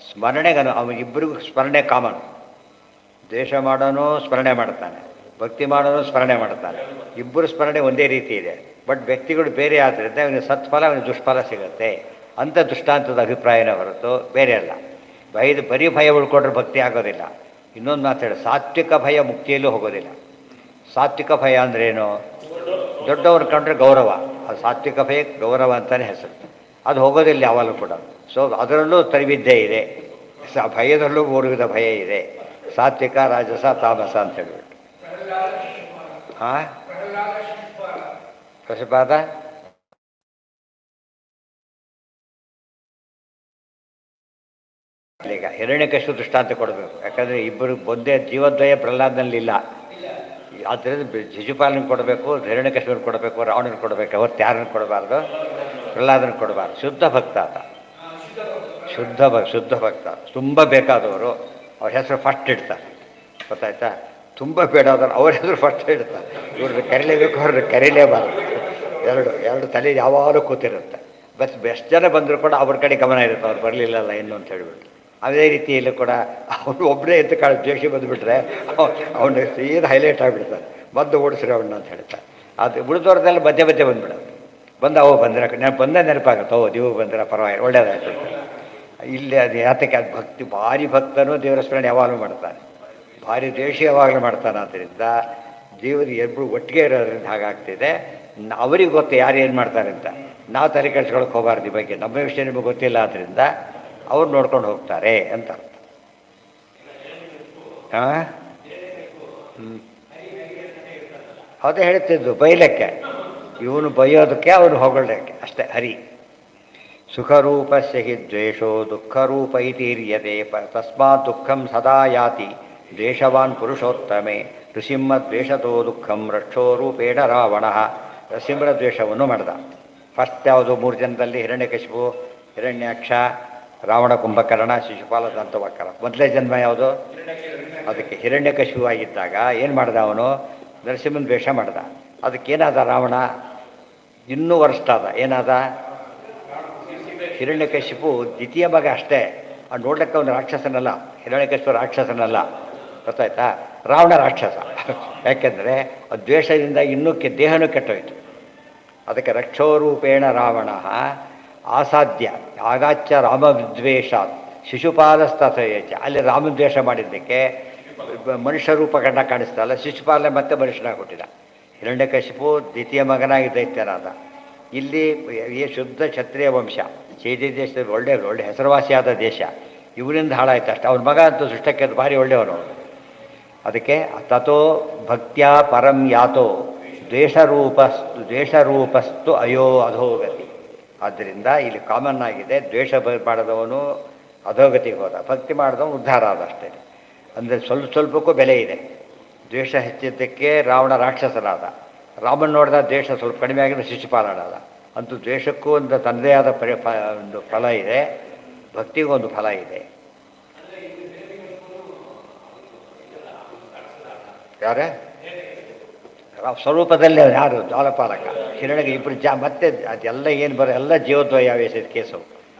ಸ್ಮರಣೆಗೆ ಅವನಿಬ್ಬರಿಗೂ ಸ್ಮರಣೆ ಕಾಮನ್. ದ್ವೇಷ ಮಾಡೋನು ಸ್ಮರಣೆ ಮಾಡ್ತಾನೆ, ಭಕ್ತಿ ಮಾಡೋನು ಸ್ಮರಣೆ ಮಾಡ್ತಾನೆ, ಇಬ್ಬರು ಸ್ಮರಣೆ ಒಂದೇ ರೀತಿ ಇದೆ. ಬಟ್ ವ್ಯಕ್ತಿಗಳು ಬೇರೆ ಆದ್ದರಿಂದ ಅವನಿಗೆ ಸತ್ಫಲ, ಅವನಿಗೆ ದುಷ್ಫಲ ಸಿಗುತ್ತೆ ಅಂತ ದೃಷ್ಟಾಂತದ ಅಭಿಪ್ರಾಯನ ಹೊರತು ಬೇರೆ ಅಲ್ಲ. ಬರೀ ಭಯ ಉಳ್ಕೊಂಡ್ರೆ ಭಕ್ತಿ ಆಗೋದಿಲ್ಲ. ಇನ್ನೊಂದು ಮಾತಾಡಿ, ಸಾತ್ವಿಕ ಭಯ ಮುಕ್ತಿಯಲ್ಲೂ ಹೋಗೋದಿಲ್ಲ. ಸಾತ್ವಿಕ ಭಯ ಅಂದ್ರೇನು, ದೊಡ್ಡವ್ರು ಕಂಡ್ರೆ ಗೌರವ, ಅದು ಸಾತ್ವಿಕ ಭಯ, ಗೌರವ ಅಂತಲೇ ಹೆಸರು. ಅದು ಹೋಗೋದಿಲ್ಲ ಯಾವಾಗಲೂ ಕೂಡ. ಸೊ ಅದರಲ್ಲೂ ತರಿವಿದ್ದೇ ಇದೆ, ಭಯದಲ್ಲೂ ಮೂರು ವಿಧ ಭಯ ಇದೆ, ಸಾತ್ವಿಕ, ರಾಜಸ, ತಾಮಸ ಅಂತ ಹೇಳ್ಬಿಟ್ಟು. ಹಾಂ, ಪಶುಪಾದ ಈಗ ಹಿರಣ್ಯಕಶಿಪು ದೃಷ್ಟಾಂತ ಕೊಡಬೇಕು. ಯಾಕಂದರೆ ಇಬ್ಬರು ಒಂದೇ ಜೀವದ್ವಯ ಪ್ರಹ್ಲಾದನಲ್ಲಿಲ್ಲ. ಆದ್ದರಿಂದ ಶಿಶುಪಾಲನಿಗೆ ಕೊಡಬೇಕು, ಹಿರಣ್ಯಕಶಿಪುನಿಗೆ ಕೊಡಬೇಕು, ರಾವಣನಿಗೆ ಕೊಡಬೇಕು, ಅವತ್ತು ಯಾರನ್ನು ಕೊಡಬಾರ್ದು, ಪ್ರಹ್ಲಾದನಿಗೆ ಕೊಡಬಾರ್ದು. ಶುದ್ಧ ಭಕ್ತ ಆತ, ಶುದ್ಧ ಭಕ್ತ, ತುಂಬ ಬೇಕಾದವರು ಅವ್ರ ಹೆಸರು ಫಸ್ಟ್ ಇಡ್ತಾರೆ. ಗೊತ್ತಾಯ್ತಾ, ತುಂಬ ಬೇಡಾದವರು ಅವ್ರ ಹೆಸರು ಫಸ್ಟ್ ಇಡ್ತಾರೆ. ಇವ್ರನ್ನ ಕರೀಲೇಬೇಕು, ಅವ್ರನ್ನ ಕರೀಲೇಬಾರ್ದು. ಎರಡು ತಲೆ ಯಾವಾಗಲೂ ಕೂತಿರುತ್ತೆ. ಎಷ್ಟು ಜನ ಬಂದರೂ ಕೂಡ ಅವ್ರ ಕಡೆ ಗಮನ ಇರುತ್ತೆ, ಅವ್ರು ಬರಲಿಲ್ಲಲ್ಲ ಇನ್ನು ಅಂತ ಹೇಳಿಬಿಟ್ಟು. ಅದೇ ರೀತಿಯಲ್ಲೂ ಕೂಡ ಅವನು ಒಬ್ಬನೇ ಎದ್ದು ಕಾಳು ದ್ವೇಷ ಬಂದುಬಿಟ್ರೆ ಅವನು ಸೀದಾ ಹೈಲೈಟ್ ಆಗಿಬಿಡ್ತಾನೆ, ಮದ್ದು ಓಡಿಸ್ರಿ ಅವನ್ನ ಅಂತ ಹೇಳ್ತಾರೆ. ಅದು ಉಳಿದವ್ರದ್ದೆಲ್ಲ ಮಧ್ಯೆ ಬಂದುಬಿಡೋದು. ಅವು ಬಂದರೆ ನಾನು ಬಂದ ನೆನಪಾಗುತ್ತೆ, ನೀವು ಬಂದರೆ ಪರವಾಗಿಲ್ಲ, ಒಳ್ಳೇದಾಯ್ತು. ಇಲ್ಲಿ ಅದು ಯಾತಕ್ಕೆ, ಅದು ಭಕ್ತಿ, ಭಾರಿ ಭಕ್ತನೂ ದೇವರ ಸ್ಮರಣೆ ಯಾವಾಗಲೂ ಮಾಡ್ತಾನೆ, ಭಾರಿ ದ್ವೇಷ ಯಾವಾಗಲೂ ಮಾಡ್ತಾನೆ. ಆದ್ದರಿಂದ ದೇವರು ಇಬ್ಬರು ಒಟ್ಟಿಗೆ ಇರೋದ್ರಿಂದ ಹಾಗಾಗ್ತಿದೆ. ಅವರಿಗೆ ಗೊತ್ತು ಯಾರು ಏನು ಮಾಡ್ತಾರೆ ಅಂತ. ನಾವು ತಲೆ ಕೆಡ್ಸ್ಕೊಳಕ್ಕೆ ಹೋಗಬಾರ್ದು ಈ ಬಗ್ಗೆ, ನಮ್ಮ ವಿಷಯ ನಿಮಗೆ ಗೊತ್ತಿಲ್ಲ. ಆದ್ದರಿಂದ ಅವ್ರು ನೋಡ್ಕೊಂಡು ಹೋಗ್ತಾರೆ ಅಂತ ಅರ್ಥ. ಹಾಂ, ಅದೇ ಹೇಳ್ತಿದ್ದು, ಬೈಲಕ್ಕೆ, ಇವನು ಬೈಯೋದಕ್ಕೆ, ಅವನು ಹೊಗಳಕ್ಕೆ ಅಷ್ಟೇ. ಹರಿ ಸುಖರೂಪಸ್ಯ ಹಿ ದ್ವೇಷೋ ದುಃಖರೂಪ ಇತೀರ್ಯತೆ ತಸ್ಮಾತ್ ದುಃಖಂ ಸದಾ ಯಾತಿ ದ್ವೇಷವಾನ್ ಪುರುಷೋತ್ತಮೆ ನೃಸಿಂಹ ದ್ವೇಷತೋ ದುಃಖಂ ರಕ್ಷೋ ರೂಪೇಣ ರಾವಣ. ನೃಸಿಂಹರ ದ್ವೇಷವನ್ನು ಮಾಡ್ದ. ಫಸ್ಟ್ ಯಾವುದು, 3 ಜನದಲ್ಲಿ ಹಿರಣ್ಯಕಶಿಪು, ಹಿರಣ್ಯಾಕ್ಷ, ರಾವಣ, ಕುಂಭಕರ್ಣ, ಶಿಶುಪಾಲ, ದಂತವಕ್ರ. ಮೊದಲೇ ಜನ್ಮ ಯಾವುದು, ಅದಕ್ಕೆ ಹಿರಣ್ಯಕಶಿಪು ಆಗಿದ್ದಾಗ ಏನು ಮಾಡ್ದ ಅವನು, ನರಸಿಂಹನ ದ್ವೇಷ ಮಾಡ್ದ. ಅದಕ್ಕೇನಾದ ರಾವಣ, ಇನ್ನೂ ವರ್ಷಾದ. ಏನಾದ, ಹಿರಣ್ಯಕಶಿಪು ದ್ವಿತೀಯ ಮಗ ಅಷ್ಟೇ. ಅದು ನೋಡ್ಲಿಕ್ಕೆ ಅವನು ರಾಕ್ಷಸನಲ್ಲ, ಹಿರಣ್ಯಕಶಿಪು ರಾಕ್ಷಸನಲ್ಲ. ಗೊತ್ತಾಯ್ತಾ, ರಾವಣ ರಾಕ್ಷಸ. ಯಾಕೆಂದರೆ ಆ ದ್ವೇಷದಿಂದ ಇನ್ನೂ ದೇಹನೂ ಕೆಟ್ಟೋಯ್ತು. ಅದಕ್ಕೆ ರಕ್ಷೋರೂಪೇಣ ರಾವಣ ಆಸಾಧ್ಯ ಆಗಾಚ್ಯ ರಾಮವಿದ್ವೇಷಾತ್ ಶಿಶುಪಾಲಸ್ತಥಯಚ. ಅಲ್ಲಿ ರಾಮದ್ವೇಷ ಮಾಡಿದ್ದಕ್ಕೆ ಮನುಷ್ಯ ರೂಪ ಕಂಡ ಕಾಣಿಸ್ತಲ್ಲ, ಶಿಶುಪಾಲ ಮತ್ತೆ ಮನುಷ್ಯನಾಗಿ ಹುಟ್ಟಿದ. ಹಿರಣ್ಯಕಶಿಪು ದ್ವಿತೀಯ ಮಗನಾಗಿ ದೈತ್ಯನಾದ. ಇಲ್ಲಿ ಈ ಶುದ್ಧ ಕ್ಷತ್ರಿಯ ವಂಶ, ಚೇದಿ ದೇಶದಲ್ಲಿ ಒಳ್ಳೆ ಹೆಸರುವಾಸಿಯಾದ ದೇಶ. ಇವರಿಂದ ಹಾಳಾಯ್ತು ಅಷ್ಟೇ. ಅವನ ಮಗ ಅಂತೂ ಸೃಷ್ಟಕ್ಕೆ ಭಾರಿ ಒಳ್ಳೆಯವನು. ಅದಕ್ಕೆ ತಥೋ ಭಕ್ತ್ಯಾ ಪರಂ ಯಾತೋ ದ್ವೇಷರೂಪಸ್ತು ಅಯೋ ಅಧೋಗತಿ. ಆದ್ದರಿಂದ ಇಲ್ಲಿ ಕಾಮನ್ ಆಗಿದೆ, ದ್ವೇಷ ಮಾಡಿದವನು ಅಧೋಗತಿಗೆ ಹೋದ, ಭಕ್ತಿ ಮಾಡಿದವನು ಉದ್ಧಾರ ಆದಷ್ಟೇ. ಅಂದರೆ ಸ್ವಲ್ಪಕ್ಕೂ ಬೆಲೆ ಇದೆ. ದ್ವೇಷ ಹೆಚ್ಚಿದ್ದಕ್ಕೆ ರಾವಣ ರಾಕ್ಷಸನಾದ, ರಾಮನ ನೋಡಿದ ದ್ವೇಷ ಸ್ವಲ್ಪ ಕಡಿಮೆ ಆಗಿದ್ರೆ ಶಿಶುಪಾಲನಾದ. ಅಂತೂ ದ್ವೇಷಕ್ಕೂ ಒಂದು ತನ್ನದೇ ಆದ ಒಂದು ಫಲ ಇದೆ, ಭಕ್ತಿಗೂ ಒಂದು ಫಲ ಇದೆ. ಯಾರೇ ಸ್ವರೂಪದಲ್ಲಿ ಅವ್ನು ಯಾರು ದ್ವಾರಪಾಲಕ ಹಿರಣ್ಯಗೆ ಇಬ್ಬರು ಮತ್ತೆ ಅದೆಲ್ಲ ಏನು ಬರೋ ಎಲ್ಲ ಜೀವದ್ವಯ ವೇಷದ ಕೇಸವು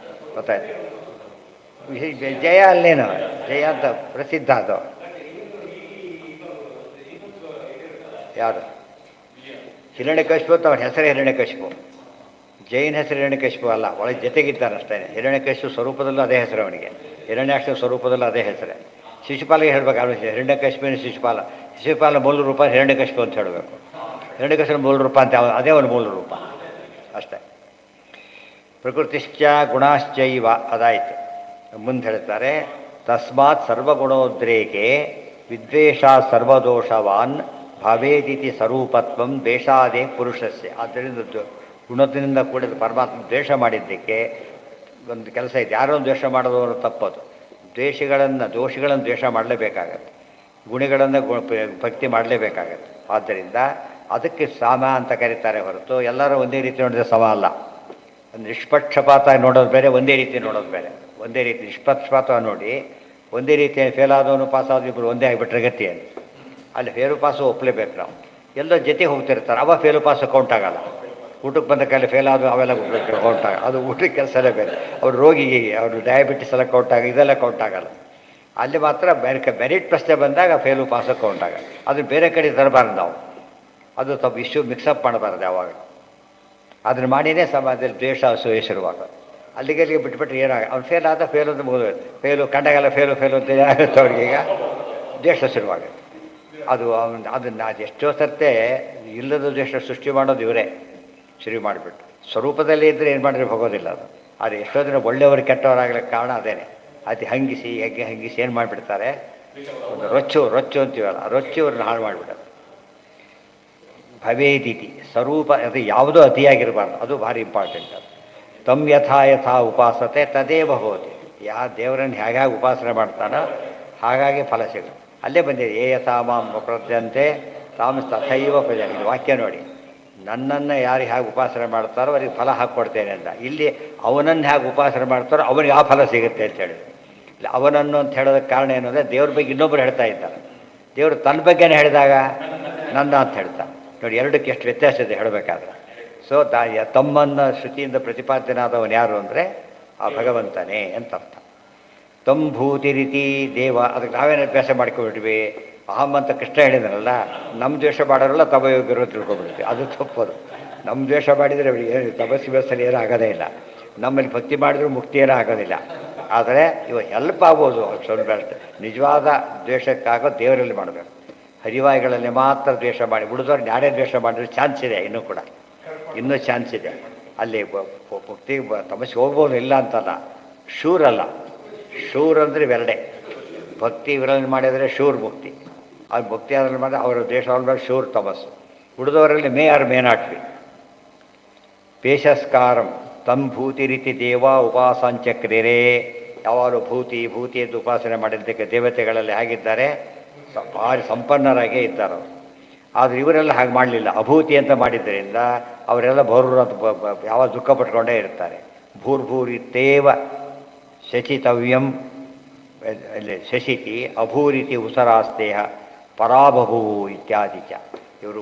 ಗೊತ್ತಾಯ್ತು. ಜಯ ಅಲ್ಲೇನು ಜಯ ಅಂತ ಪ್ರಸಿದ್ಧ ಅದು ಯಾರು ಹಿರಣ್ಯಕಶಿಪು ಅಂತ ಅವನ ಹೆಸರೇ ಹಿರಣ್ಯಕಶಿಪು. ಜೈನ ಹೆಸರು ಹಿರಣ್ಯಕಶಿಪು ಅಲ್ಲ, ಒಳಗೆ ಜೊತೆಗಿದ್ದಾನೆ ಅಷ್ಟೇ. ಹಿರಣ್ಯಕಶಿಪು ಸ್ವರೂಪದಲ್ಲೂ ಅದೇ ಹೆಸರು ಅವನಿಗೆ, ಹಿರಣ್ಯಾಕ್ಷ ಸ್ವರೂಪದಲ್ಲೂ ಅದೇ ಹೆಸರೇ. ಶಿಶುಪಾಲಿಗೆ ಹೇಳ್ಬೇಕು ಅವ್ನು ಹಿರಣ್ಯಕಶಿಪಿನ ಶಿಶುಪಾಲ. ಶಿಶುಪಾಲ ಮೂಲ ರೂಪ ಹಿರಣ್ಯಕಶಿಪು ಅಂತ ಹೇಳಬೇಕು. ಹಿರಣ್ಯಕಶಿಪನ ಮೂಲ ರೂಪ ಅಂತ ಅದೇ ಅವನ ಮೂಲ ರೂಪ ಅಷ್ಟೇ. ಪ್ರಕೃತಿಶ್ಚ ಗುಣಾಶ್ಚೈವ ಅದಾಯಿತು. ಮುಂದೆ ಹೇಳ್ತಾರೆ ತಸ್ಮಾತ್ ಸರ್ವಗುಣೋದ್ರೇಕೆ ವಿದ್ವೇಷ ಸರ್ವದೋಷವಾನ್ ಭವೇದಿತಿ ಸ್ವರೂಪತ್ವಂ ದ್ವೇಷಾದೇ ಪುರುಷಸ್ಯ. ಆದ್ದರಿಂದ ಗುಣದಿಂದ ಕೂಡಿದ ಪರಮಾತ್ಮ ದ್ವೇಷ ಮಾಡಿದ್ದಕ್ಕೆ ಒಂದು ಕೆಲಸ ಇದೆ. ಯಾರೋ ದ್ವೇಷ ಮಾಡೋದು ಅನ್ನೋ ತಪ್ಪದು. ದೋಷಿಗಳನ್ನು ದ್ವೇಷ ಮಾಡಲೇಬೇಕಾಗತ್ತೆ, ಗುಣಿಗಳನ್ನು ಭಕ್ತಿ ಮಾಡಲೇಬೇಕಾಗತ್ತೆ. ಆದ್ದರಿಂದ ಅದಕ್ಕೆ ಸಮ ಅಂತ ಕರೀತಾರೆ ಹೊರತು ಎಲ್ಲರೂ ಒಂದೇ ರೀತಿ ನೋಡಿದ್ರೆ ಸಮ ಅಲ್ಲ. ನಿಷ್ಪಕ್ಷಪಾತ ನೋಡೋದು ಬೇರೆ, ಒಂದೇ ರೀತಿ ನೋಡೋದು ಬೇರೆ. ಒಂದೇ ರೀತಿ ನಿಷ್ಪಕ್ಷಪಾತ ನೋಡಿ ಒಂದೇ ರೀತಿ ಫೇಲ್ ಆದವನು ಪಾಸ್ ಆದವು ಇಬ್ಬರು ಒಂದೇ ಆಗಿಬಿಟ್ರೆ ಗತಿ ಅಂತ. ಅಲ್ಲಿ ಫೇಲು ಪಾಸು ಒಪ್ಪಲೇಬೇಕು ನಾವು. ಎಲ್ಲೋ ಜೊತೆ ಹೋಗ್ತಿರ್ತಾರೆ, ಅವ ಫೇಲು ಪಾಸು ಕೌಂಟ್ ಆಗಲ್ಲ. ಊಟಕ್ಕೆ ಬಂದ ಕಾಲ ಫೇಲ್ ಆದವು ಅವೆಲ್ಲ ಕೌಂಟ್ ಆಗ, ಅದು ಊಟಕ್ಕೆ ಕೆಲಸನೇ ಬೇರೆ. ಅವ್ರು ರೋಗಿಗೆ ಅವರು ಡಯಾಬಿಟಿಸ್ ಎಲ್ಲ ಕೌಂಟ್ ಆಗ, ಇದೆಲ್ಲ ಕೌಂಟ್ ಆಗಲ್ಲ. ಅಲ್ಲಿ ಮಾತ್ರ ಮೆರಿಟ್ ಪ್ರಶ್ನೆ ಬಂದಾಗ ಫೇಲು ಪಾಸು ಕೌಂಟ್ ಆಗಲ್ಲ. ಅದು ಬೇರೆ ಕಡೆ ತರಬಾರ್ದು ನಾವು, ಅದು ಸ್ವಲ್ಪ ಇಶ್ಯೂ ಮಿಕ್ಸಪ್ ಮಾಡಬಾರ್ದು ಯಾವಾಗ. ಅದನ್ನು ಮಾಡಿನೇ ಸಮಾಜದಲ್ಲಿ ದ್ವೇಷ ಅಸೂಯೆ ಶುರುವಾಗೋದು. ಅಲ್ಲಿಗೆ ಬಿಟ್ಬಿಟ್ರೆ ಏನಾಗ ಅವ್ನು ಫೇಲ್ ಆದ ಫೇಲ್ ಅಂತ ಮುಗಿದು ಫೇಲು ಕಂಡಾಗೆಲ್ಲ ಫೇಲು ಅಂತ ಏನಾಗುತ್ತೆ ಅವ್ರಿಗೆ, ಈಗ ದ್ವೇಷ ಶುರುವಾಗುತ್ತೆ. ಅದನ್ನು ಎಷ್ಟೋ ಸರ್ತೆ ಇಲ್ಲದ ದ್ವೇಷ ಸೃಷ್ಟಿ ಮಾಡೋದು ಇವರೇ ಶುರು ಮಾಡಿಬಿಟ್ಟು. ಸ್ವರೂಪದಲ್ಲಿ ಇದ್ದರೆ ಏನು ಮಾಡಿದ್ರೆ ಹೋಗೋದಿಲ್ಲ ಅದು. ಆದರೆ ಎಷ್ಟೋ ದಿನ ಒಳ್ಳೆಯವರು ಕೆಟ್ಟವರಾಗಲಿಕ್ಕೆ ಕಾರಣ ಅದೇನೆ. ಅದು ಹಂಗಿಸಿ ಏನು ಮಾಡಿಬಿಡ್ತಾರೆ, ಒಂದು ರೊಚ್ಚು ಅಂತೀವಲ್ಲ, ರೊಚ್ಚು ಅವ್ರನ್ನ ಹಾಳು ಮಾಡಿಬಿಡೋದು. ಭವೇದಿತಿ ಸ್ವರೂಪ, ಅದು ಯಾವುದೋ ಅತಿಯಾಗಿರಬಾರ್ದು, ಅದು ಭಾರಿ ಇಂಪಾರ್ಟೆಂಟ್. ಅದು ತಮ್ ಯಥಾ ಉಪಾಸತೆ ತದೇವ ಭವತಿ. ದೇವರನ್ನು ಹೇಗೆ ಉಪಾಸನೆ ಮಾಡ್ತಾನೋ ಹಾಗಾಗಿ ಫಲ ಸಿಗುತ್ತೆ. ಅಲ್ಲೇ ಬಂದಿದೆ ಯಥಾ ಮಾಂ ಪ್ರಪದ್ಯಂತೆ ತಾಮ್ ತಥೈವ ಪ್ರಜ. ಇದು ವಾಕ್ಯ ನೋಡಿ, ನನ್ನನ್ನು ಯಾರು ಹೇಗೆ ಉಪಾಸನೆ ಮಾಡ್ತಾರೋ ಅವರಿಗೆ ಫಲ ಹಾಕ್ಕೊಡ್ತೇನೆ ಅಂತ. ಇಲ್ಲಿ ಅವನನ್ನು ಹೇಗೆ ಉಪಾಸನೆ ಮಾಡ್ತಾರೋ ಅವನಿಗೆ ಆ ಫಲ ಸಿಗುತ್ತೆ ಅಂತ ಹೇಳಿ. ಇಲ್ಲ ಅವನನ್ನು ಅಂತ ಹೇಳೋದಕ್ಕೆ ಕಾರಣ ಏನು ಅಂದರೆ ದೇವ್ರ ಬಗ್ಗೆ ಇನ್ನೊಬ್ಬರು ಹೇಳ್ತಾ ಇದ್ದಾರೆ. ದೇವರು ತನ್ನ ಬಗ್ಗೆನೇ ಹೇಳಿದಾಗ ನನ್ನ ಅಂತ ಹೇಳ್ತಾ ನೋಡಿ, ಎರಡಕ್ಕೆ ಎಷ್ಟು ವ್ಯತ್ಯಾಸ ಇದೆ ಹೇಳಬೇಕಾದ್ರೆ. ಸೊ ತಮ್ಮನ್ನು ಶ್ರುತಿಯಿಂದ ಪ್ರತಿಪಾದ್ಯನಾದವನು ಯಾರು ಅಂದರೆ ಆ ಭಗವಂತನೇ ಅಂತ ಅರ್ಥ. ತಂಭೂತಿ ರೀತಿ ದೇವ, ಅದಕ್ಕೆ ನಾವೇನು ಅಭ್ಯಾಸ ಮಾಡ್ಕೊಬಿಟ್ವಿ. ಅಹಂ ಅಂತ ಕೃಷ್ಣ ಹೇಳಿದ್ರಲ್ಲ, ನಮ್ಮ ದ್ವೇಷ ಮಾಡೋರೆಲ್ಲ ತಪಯೋಗ್ಯರು ತಿಳ್ಕೊಬಿಡ್ತೀವಿ. ಅದು ತಪ್ಪದು. ನಮ್ಮ ದ್ವೇಷ ಮಾಡಿದರೆ ಏನು ತಪಸ್ಸಿ ವ್ಯವಸ್ಥೆ ಏನೂ ಆಗೋದೇ ಇಲ್ಲ. ನಮ್ಮಲ್ಲಿ ಭಕ್ತಿ ಮಾಡಿದ್ರೂ ಮುಕ್ತಿ ಏನೂ ಆಗೋದಿಲ್ಲ. ಆದರೆ ಇವ ಹೆಲ್ಪ್ ಆಗ್ಬೋದು ಸ್ವಲ್ಪ ಅಷ್ಟೇ. ನಿಜವಾದ ದ್ವೇಷಕ್ಕಾಗೋ ದೇವರಲ್ಲಿ ಮಾಡಬೇಕು. ಹರಿವಾಯಿಗಳಲ್ಲಿ ಮಾತ್ರ ದ್ವೇಷ ಮಾಡಿ, ಉಳಿದವ್ರು ಯಾರೇ ದ್ವೇಷ ಮಾಡಿದ್ರೆ ಚಾನ್ಸ್ ಇದೆ, ಇನ್ನೂ ಚಾನ್ಸ್ ಇದೆ. ಅಲ್ಲಿ ಮುಕ್ತಿ ತಮಸ್ಸಿಗೆ ಹೋಗ್ಬೋದು, ಇಲ್ಲ ಅಂತಲ್ಲ. ಶೂರ್ ಅಲ್ಲ, ಶೂರ್ ಅಂದರೆ ಇವೆರಡೆ. ಭಕ್ತಿ ಇವರಲ್ಲಿ ಮಾಡಿದರೆ ಶೂರ್ ಮುಕ್ತಿ, ಅದು ಭಕ್ತಿ ಅದರಲ್ಲಿ ಮಾಡಿದ್ರೆ ಅವರ ದೇಶವನ್ನು ಶೂರ್ ತಮಸ್ಸು. ಉಳಿದವರಲ್ಲಿ ಮೇ ನಾಟ್ ಬಿ. ಪೇಶಸ್ಕಾರಂ ತಮ್ ಭೂತಿ ರೀತಿ ದೇವ ಉಪಾಸಂಚಕ್ರಿರೇ. ಯಾವಾಗಲೂ ಭೂತಿ ಎಂದು ಉಪಾಸನೆ ಮಾಡಿದ್ದಕ್ಕೆ ದೇವತೆಗಳಲ್ಲಿ ಹೇಗಿದ್ದಾರೆ, ಭಾರಿ ಸಂಪನ್ನರಾಗೇ ಇದ್ದಾರೆ. ಆದರೆ ಇವರೆಲ್ಲ ಹಾಗೆ ಮಾಡಲಿಲ್ಲ. ಅಭೂತಿ ಅಂತ ಮಾಡಿದ್ದರಿಂದ ಅವರೆಲ್ಲ ಭೋರು ಅಂತ ಯಾವಾಗ ದುಃಖ ಪಟ್ಕೊಂಡೇ ಇರ್ತಾರೆ. ಭೂರ್ಭೂರಿತ್ತೇವ ಶಚಿತವ್ಯಂ ಶಶಿತಿ ಅಭೂರಿತಿ ಉಸರಾಸ್ತೇಹ ಪರಾಬಭೂ ಇತ್ಯಾದಿ ಚ. ಇವರು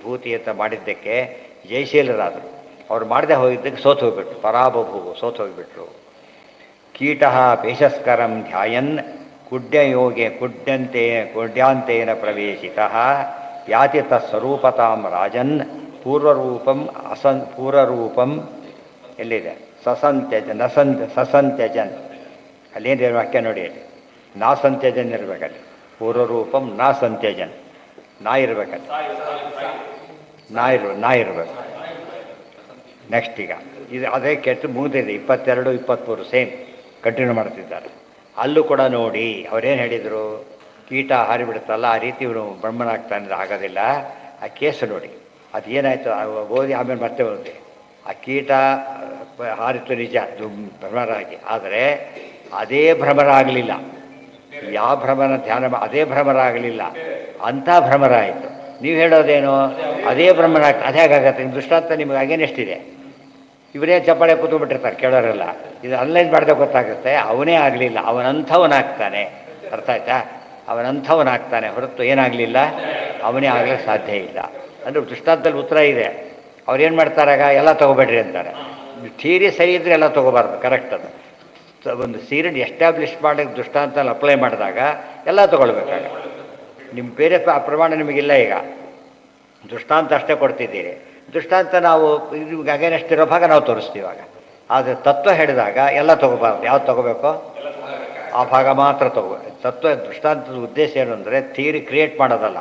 ಭೂತಿ ಅಂತ ಮಾಡಿದ್ದಕ್ಕೆ ಜಯಶೀಲರಾದರು. ಅವ್ರು ಮಾಡದೆ ಹೋಗಿದ್ದಕ್ಕೆ ಸೋತು ಹೋಗ್ಬಿಟ್ರು. ಪರಾಬಭೂ ಸೋತು ಹೋಗಿಬಿಟ್ರು. ಕೀಟ ಪೇಶಸ್ಕರಂ ಧ್ಯಾಯನ್ ಕುಡ್ಯಾಂತೇನ ಪ್ರವೇಶಿತ ಯಾತಿ ತತ್ಸ್ವರೂಪತಾಂ ರಾಜನ್ ಪೂರ್ವರೂಪಂ ಎಲ್ಲಿದೆ ಸಸಂತ್ಯಜನ್ ಅಲ್ಲೇನು ವಾಕ್ಯ ನೋಡಿ, ಅಲ್ಲಿ ನಾಸಂತ್ಯಜನ್ ಇರಬೇಕಲ್ಲಿ. ಪೂರ್ವರೂಪಂ ನಾಸಂತ್ಯಜನ್, ಇರಬೇಕಲ್ಲಿ, ನಾ ಇರಬೇಕು. ನೆಕ್ಸ್ಟ್ ಈಗ ಇದು ಅದೇ ಕೆಟ್ಟು ಮುಗಿದಿದೆ. 22, 23 ಸೇಮ್ ಕಂಟಿನ್ಯೂ ಮಾಡ್ತಿದ್ದಾರೆ. ಅಲ್ಲೂ ಕೂಡ ನೋಡಿ ಅವರೇನು ಹೇಳಿದರು, ಕೀಟ ಹಾರಿಬಿಡುತ್ತಲ್ಲ ಆ ರೀತಿ ಇವನು ಬ್ರಹ್ಮನಾಗ್ತಾನೆ, ಆಗೋದಿಲ್ಲ. ಆ ಕೇಸು ನೋಡಿ ಅದು ಏನಾಯಿತು ಓದಿ ಆಮೇಲೆ ಮತ್ತೆ ಓದಿ. ಆ ಕೀಟ ಹಾರಿತು ನಿಜ ಭ್ರಮರಾಗಿ, ಆದರೆ ಅದೇ ಭ್ರಮರ ಆಗಲಿಲ್ಲ. ಯಾವ ಭ್ರಮರ ಧ್ಯಾನ ಅದೇ ಭ್ರಮರ ಆಗಲಿಲ್ಲ, ಅಂಥ ಭ್ರಮರ ಆಯಿತು. ನೀವು ಹೇಳೋದೇನು ಅದೇ ಭ್ರಮರ ಆಗ್ತದೆ, ಅದು ಹೇಗಾಗತ್ತೆ? ನಿಮ್ಮ ದೃಷ್ಟಾಂತ ನಿಮಗೆ ಆಗೇನೆಷ್ಟಿದೆ? ಇವರೇ ಚಪ್ಪಾಳೆ ಕೂತ್ಬಿಟ್ಟಿರ್ತಾರೆ ಕೇಳೋರೆಲ್ಲ. ಇದು ಅನಲೈಸ್ ಮಾಡಿದಾಗ ಗೊತ್ತಾಗುತ್ತೆ, ಅವನೇ ಆಗಲಿಲ್ಲ, ಅವನಂಥವನಾಗ್ತಾನೆ. ಅರ್ಥ ಆಯ್ತಾ? ಅವನಂಥವನಾಗ್ತಾನೆ ಹೊರತು ಏನಾಗಲಿಲ್ಲ, ಅವನೇ ಆಗಲಿಕ್ಕೆ ಸಾಧ್ಯ ಇಲ್ಲ. ಅಂದರೆ ದೃಷ್ಟಾಂತದಲ್ಲಿ ಉತ್ತರ ಇದೆ. ಅವ್ರೇನು ಮಾಡ್ತಾರಾಗ ಎಲ್ಲ ತೊಗೋಬೇಡ್ರಿ ಅಂತಾರೆ. ಥಿಯರಿ ಸರಿ ಇದ್ದರೆ ಎಲ್ಲ ತೊಗೋಬಾರ್ದು, ಕರೆಕ್ಟ್ ಅದು. ಒಂದು ಸೀರೆನ ಎಸ್ಟಾಬ್ಲಿಷ್ ಮಾಡೋಕ್ಕೆ ದೃಷ್ಟಾಂತಲ್ಲಿ ಅಪ್ಲೈ ಮಾಡಿದಾಗ ಎಲ್ಲ ತೊಗೊಳ್ಬೇಕಾಗ. ನಿಮ್ಮ ಬೇರೆ ಪ್ರಮಾಣ ನಿಮಗಿಲ್ಲ. ಈಗ ದೃಷ್ಟಾಂತ ಅಷ್ಟೇ ಕೊಡ್ತಿದ್ದೀರಿ. ದೃಷ್ಟಾಂತ ನಾವು ನಿಮ್ಗೆ ಅಗೇನಷ್ಟಿರೋ ಭಾಗ ನಾವು ತೋರಿಸ್ತೀವಿ. ಆಗ ಆದರೆ ತತ್ವ ಹೇಳಿದಾಗ ಎಲ್ಲ ತೊಗೋಬಾರ್ದು. ಯಾವ್ದು ತೊಗೋಬೇಕು ಆ ಭಾಗ ಮಾತ್ರ ತಗೋ. ತತ್ವ ದೃಷ್ಟಾಂತದ ಉದ್ದೇಶ ಏನು ಅಂದರೆ ಥಿಯರಿ ಕ್ರಿಯೇಟ್ ಮಾಡೋದಲ್ಲ,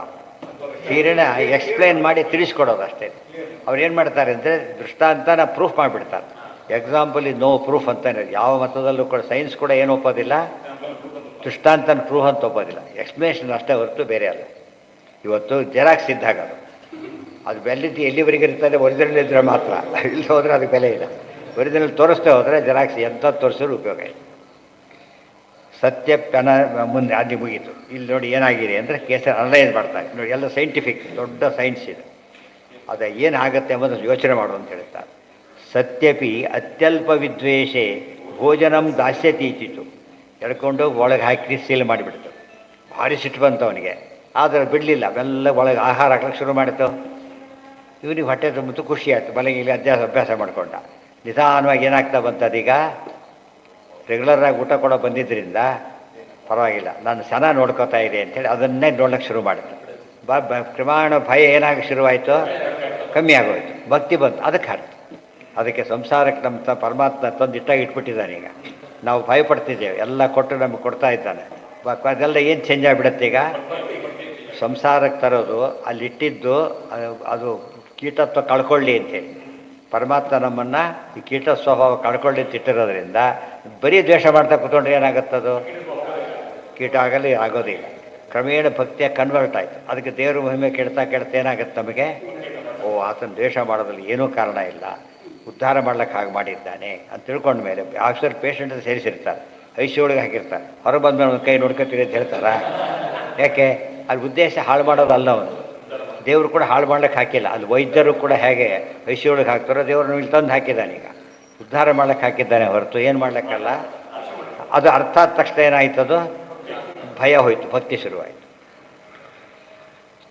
ಥಿಯರಿನ ಎಕ್ಸ್ಪ್ಲೈನ್ ಮಾಡಿ ತಿಳಿಸ್ಕೊಡೋದು ಅಷ್ಟೇ. ಅವ್ರು ಏನು ಮಾಡ್ತಾರೆ ಅಂದರೆ ದೃಷ್ಟಾಂತನ ಪ್ರೂಫ್ ಮಾಡಿಬಿಡ್ತಾರೆ. ಎಕ್ಸಾಂಪಲ್ ಇದು ನೋ ಪ್ರೂಫ್ ಅಂತ ಯಾವ ಮತದಲ್ಲೂ ಕೂಡ ಸೈನ್ಸ್ ಕೂಡ ಏನು ಒಪ್ಪೋದಿಲ್ಲ, ದೃಷ್ಟಾಂತನ ಪ್ರೂಫ್ ಅಂತ ಒಪ್ಪೋದಿಲ್ಲ. ಎಕ್ಸ್ಪ್ಲನೇಷನ್ ಅಷ್ಟೇ ಹೊರತು ಬೇರೆ ಅಲ್ಲ. ಇವತ್ತು ಜೆರಾಕ್ಸ್ ಇದ್ದಾಗ ಅದು ವ್ಯಾಲಿಡಿಟಿ ಎಲ್ಲಿವರೆಗೆ ಇರ್ತದೆ, ಒರಿಜಿನಲ್ ಇದ್ದರೆ ಮಾತ್ರ. ಇಲ್ಲಿ ಹೋದರೆ ಅದಕ್ಕೆ ಬೆಲೆ ಇಲ್ಲ. ಒರಿಜಿನಲ್ ತೋರಿಸ್ತೇ ಹೋದರೆ ಜೆರಾಕ್ಸ್ ಎಂಥದ್ದು ತೋರಿಸಿದ್ರು ಉಪಯೋಗ ಇಲ್ಲ. ಸತ್ಯ ಪೆನ ಮುಂದೆ ಅಲ್ಲಿ ಮುಗೀತು. ಇಲ್ಲಿ ನೋಡಿ ಏನಾಗಿದೆ ಅಂದರೆ ಕೇಸ್ ಅನಲೈಸ್ ಮಾಡ್ತಾರೆ ನೋಡಿ. ಎಲ್ಲ ಸೈಂಟಿಫಿಕ್ ದೊಡ್ಡ ಸೈನ್ಸ್ ಇದೆ. ಅದು ಏನಾಗುತ್ತೆ ಎಂಬುದನ್ನು ಯೋಚನೆ ಮಾಡು ಅಂತ ಹೇಳ್ತಾರೆ. ಸತ್ಯಪಿ ಅತ್ಯಲ್ಪ ವಿದ್ವೇಷೆ ಭೋಜನಂ ದಾಸ್ಯತೀತಿತು. ಎಳ್ಕೊಂಡು ಒಳಗೆ ಹಾಕಿ ಸೀಲ್ ಮಾಡಿಬಿಡ್ತು. ಭಾರಿ ಸಿಟ್ಟು ಬಂತು ಅವನಿಗೆ. ಆದರೆ ಬಿಡಲಿಲ್ಲ. ಬೆಲ್ಲ ಒಳಗೆ ಆಹಾರ ಹಾಕ್ಲಿಕ್ಕೆ ಶುರು ಮಾಡಿತು. ಇವನಿಗೆ ಹೊಟ್ಟೆ ತುಂಬಿತು, ಖುಷಿ ಆಯಿತು. ಮಲಗಿಲಿ ಅಭ್ಯಾಸ ಮಾಡಿಕೊಂಡ. ನಿಧಾನವಾಗಿ ಏನಾಗ್ತಾ ಬಂತದೀಗ, ರೆಗ್ಯುಲರಾಗಿ ಊಟ ಕೊಡೋ ಬಂದಿದ್ದರಿಂದ ಪರವಾಗಿಲ್ಲ, ನಾನು ಚೆನ್ನಾಗಿ ನೋಡ್ಕೋತಾ ಇದೆ ಅಂಥೇಳಿ ಅದನ್ನೇ ನೋಡ್ಲಿಕ್ಕೆ ಶುರು ಮಾಡಿತು. ಪ್ರಮಾಣ ಭಯ ಏನಾಗಿ ಶುರುವಾಯಿತು, ಕಮ್ಮಿ ಆಗೋಯ್ತು. ಭಕ್ತಿ ಬಂತು, ಅದಕ್ಕೆ ಹಾಡ್ತು. ಅದಕ್ಕೆ ಸಂಸಾರಕ್ಕೆ ನಮ್ಮ ಪರಮಾತ್ಮ ತಂದು ಇಟ್ಟಾಗಿ ಇಟ್ಬಿಟ್ಟಿದ್ದಾನೆ. ಈಗ ನಾವು ಭಯ ಪಡ್ತಿದ್ದೇವೆ, ಎಲ್ಲ ಕೊಟ್ಟು ನಮಗೆ ಕೊಡ್ತಾ ಇದ್ದಾನೆ. ಅದೆಲ್ಲ ಏನು ಚೇಂಜ್ ಆಗಿಬಿಡುತ್ತೆ. ಈಗ ಸಂಸಾರಕ್ಕೆ ತರೋದು ಅಲ್ಲಿಟ್ಟಿದ್ದು ಅದು ಕೀಟತ್ವ ಕಳ್ಕೊಳ್ಳಿ ಅಂತೇಳಿ ಪರಮಾತ್ಮ ನಮ್ಮನ್ನು ಈ ಕೀಟ ಸ್ವಭಾವ ಕಳ್ಕೊಳ್ಳಿ ಅಂತ ಇಟ್ಟಿರೋದ್ರಿಂದ ಬರೀ ದ್ವೇಷ ಮಾಡ್ತಾ ಕೂತ್ಕೊಂಡ್ರೆ ಏನಾಗುತ್ತದು, ಕೀಟ ಆಗಲಿ ಆಗೋದಿಲ್ಲ. ಕ್ರಮೇಣ ಭಕ್ತಿಯ ಕನ್ವರ್ಟ್ ಆಯಿತು. ಅದಕ್ಕೆ ದೇವರು ಮಹಿಮೆ ಕೆಡ್ತಾ ಏನಾಗುತ್ತೆ ನಮಗೆ, ಓ ಆತನ ದ್ವೇಷ ಮಾಡೋದ್ರಲ್ಲಿ ಏನೂ ಕಾರಣ ಇಲ್ಲ, ಉದ್ಧಾರ ಮಾಡ್ಲಿಕ್ಕೆ ಹಾಗೆ ಮಾಡಿದ್ದಾನೆ ಅಂತ ತಿಳ್ಕೊಂಡ ಮೇಲೆ ಆಫೀಸರ್ ಪೇಷಂಟ್ ಸೇರಿಸಿರ್ತಾರೆ, ಐಸಿಯು ಒಳಗೆ ಹಾಕಿರ್ತಾರೆ. ಹೊರಗೆ ಬಂದ್ಮೇಲೆ ಒಂದು ಕೈ ನೋಡ್ಕೊತೀರಿ ಅಂತ ಹೇಳ್ತಾರ. ಯಾಕೆ, ಅಲ್ಲಿ ಉದ್ದೇಶ ಹಾಳು ಮಾಡೋದಲ್ಲ. ಅವನು ದೇವರು ಕೂಡ ಹಾಳು ಮಾಡ್ಲಿಕ್ಕೆ ಹಾಕಿಲ್ಲ. ಅಲ್ಲಿ ವೈದ್ಯರು ಕೂಡ ಹೇಗೆ ಐಸಿಯು ಒಳಗೆ ಹಾಕ್ತಾರೋ ದೇವರು ಇಲ್ಲಿ ತಂದು ಹಾಕಿದ್ದಾನೆ. ಈಗ ಉದ್ಧಾರ ಮಾಡ್ಲಿಕ್ಕೆ ಹಾಕಿದ್ದಾನೆ ಹೊರತು ಏನು ಮಾಡ್ಲಿಕ್ಕಲ್ಲ. ಅದು ಅರ್ಥ ಆದ ತಕ್ಷಣ ಏನಾಯ್ತದು, ಭಯ ಹೋಯಿತು, ಭಕ್ತಿ ಶುರುವಾಯಿತು.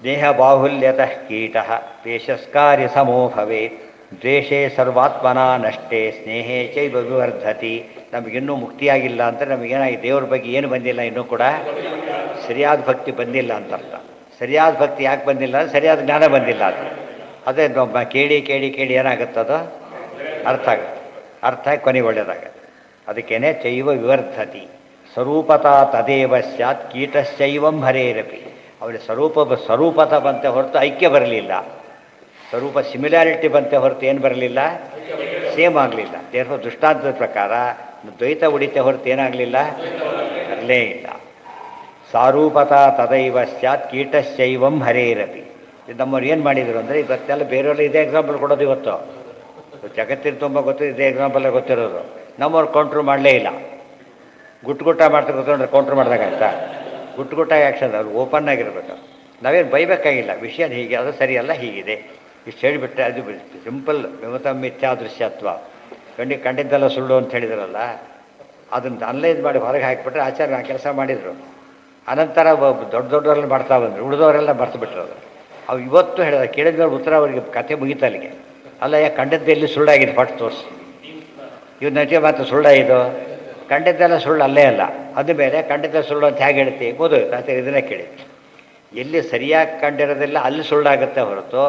ದೇಹ ಬಾಹುಲ್ಯತಃ ಕೀಟಃ ಪೇಶಸ್ಕಾರ್ಯ ಸಮೋ ಭವೇತ್ ದ್ವೇಷೇ ಸರ್ವಾತ್ಮನ ನಷ್ಟೇ ಸ್ನೇಹೇ ಚೈವ ವಿವರ್ಧತಿ. ನಮಗಿನ್ನೂ ಮುಕ್ತಿಯಾಗಿಲ್ಲ ಅಂದರೆ ನಮಗೇನಾಗಿ ದೇವ್ರ ಬಗ್ಗೆ ಏನು ಬಂದಿಲ್ಲ, ಇನ್ನೂ ಕೂಡ ಸರಿಯಾದ ಭಕ್ತಿ ಬಂದಿಲ್ಲ ಅಂತ ಅರ್ಥ. ಸರಿಯಾದ ಭಕ್ತಿ ಯಾಕೆ ಬಂದಿಲ್ಲ ಅಂದರೆ ಸರಿಯಾದ ಜ್ಞಾನ ಬಂದಿಲ್ಲ ಅದು. ಅದೇ ಕೇಳಿ ಕೇಳಿ ಕೇಳಿ ಏನಾಗುತ್ತದೋ ಅರ್ಥ ಆಗುತ್ತೆ. ಅರ್ಥ ಆಗಿ ಕೊನೆಗೆ ಒಳ್ಳೆಯದಾಗತ್ತೆ. ಅದಕ್ಕೇನೆ ಚೈವ ವಿವರ್ಧತಿ. ಸ್ವರೂಪತಾ ತದೇವ ಸ್ಯಾತ್ ಕೀಟಶ್ಚೈವಂ ಹರೇರಪಿ. ಅವಳಿಗೆ ಸ್ವರೂಪತ ಬಂತೆ ಹೊರತು ಐಕ್ಯ ಬರಲಿಲ್ಲ. ಸ್ವರೂಪ ಸಿಮಿಲಾರಿಟಿ ಬಂತೆ ಹೊರತು ಏನು ಬರಲಿಲ್ಲ, ಸೇಮ್ ಆಗಲಿಲ್ಲ. ದೇವ್ರ ದೃಷ್ಟಾಂತದ ಪ್ರಕಾರ ದ್ವೈತ ಉಡಿತೆ ಹೊರತು ಏನಾಗಲಿಲ್ಲ, ಬರಲೇ ಇಲ್ಲ. ಸಾರೂಪತಾ ತದೈವ ಸ್ಯಾತ್ ಕೀಟಶ್ಚೈವಂ ಹರೇರಪಿ. ನಮ್ಮವ್ರು ಏನು ಮಾಡಿದರು ಅಂದರೆ ಇವತ್ತೆಲ್ಲ ಬೇರೆಯವ್ರು ಇದೇ ಎಕ್ಸಾಂಪಲ್ ಕೊಡೋದು. ಇವತ್ತು ಜಗತ್ತಿನ ತುಂಬ ಗೊತ್ತು, ಇದೇ ಎಕ್ಸಾಂಪಲ್ಲೇ ಗೊತ್ತಿರೋದು. ನಮ್ಮವ್ರು ಕೌಂಟ್ರ್ ಮಾಡಲೇ ಇಲ್ಲ. ಗುಟ್ಟು ಮಾಡ್ತಾ ಕೂತ್ಕೊಂಡ್ರೆ ಕೌಂಟ್ರ್ ಮಾಡಿದಾಗಾಯ್ತಾ, ಗುಟ್ಟು ಆ್ಯಕ್ಷನ್. ಅದು ಓಪನ್ ಆಗಿರ್ಬೇಕು. ನಾವೇನು ಬೈಬೇಕಾಗಿಲ್ಲ. ವಿಷಯ ಹೀಗೆ, ಅದು ಸರಿಯಲ್ಲ, ಹೀಗಿದೆ ಇಷ್ಟು ಹೇಳಿಬಿಟ್ರೆ ಅದು ಸಿಂಪಲ್. ವಿಮತ ಮಿಥ್ಯಾದೃಶ್ಯತ್ವ ಕಂಡಿದ್ದೆಲ್ಲ ಸುಳ್ಳು ಅಂತ ಹೇಳಿದ್ರಲ್ಲ, ಅದನ್ನು ಅನಲೈಸ್ ಮಾಡಿ ಹೊರಗೆ ಹಾಕಿಬಿಟ್ರೆ ಆಚಾರ್ಯ ಆ ಕೆಲಸ ಮಾಡಿದರು. ಅನಂತರ ದೊಡ್ಡವರೆಲ್ಲ ಮಾಡ್ತಾ ಬಂದರು, ಉಳಿದವರೆಲ್ಲ ಮರ್ತು ಬಿಟ್ಟರು. ಅವು ಇವತ್ತು ಹೇಳಿದ ಕೇಳಿದ ಉತ್ತರ ಅವರಿಗೆ ಕಥೆ ಮುಗಿತ ಅಲ್ಲಿಗೆ. ಅಲ್ಲ, ಯಾಕೆ ಕಂಡದ್ದು ಸುಳ್ಳಾಗಿದೆ ಫಸ್ಟ್ ತೋರಿಸಿ. ಇವ್ರು ನಟಿಗೆ ಮಾತ್ರ ಸುಳ್ಳ, ಇದು ಕಂಡಿದ್ದೆಲ್ಲ ಸುಳ್ಳು ಅಲ್ಲೇ ಅಲ್ಲ. ಅದು ಬೇರೆ ಕಂಡಿದ್ದ ಸುಳ್ಳು ಅಂತ ಹೇಗೆ ಹೇಳ್ತಿ ಬೋದು ಕಥೆ. ಇದನ್ನೇ ಕೇಳಿ, ಎಲ್ಲಿ ಸರಿಯಾಗಿ ಕಂಡಿರೋದಿಲ್ಲ ಅಲ್ಲಿ ಸುಳ್ಳಾಗುತ್ತೆ ಹೊರತು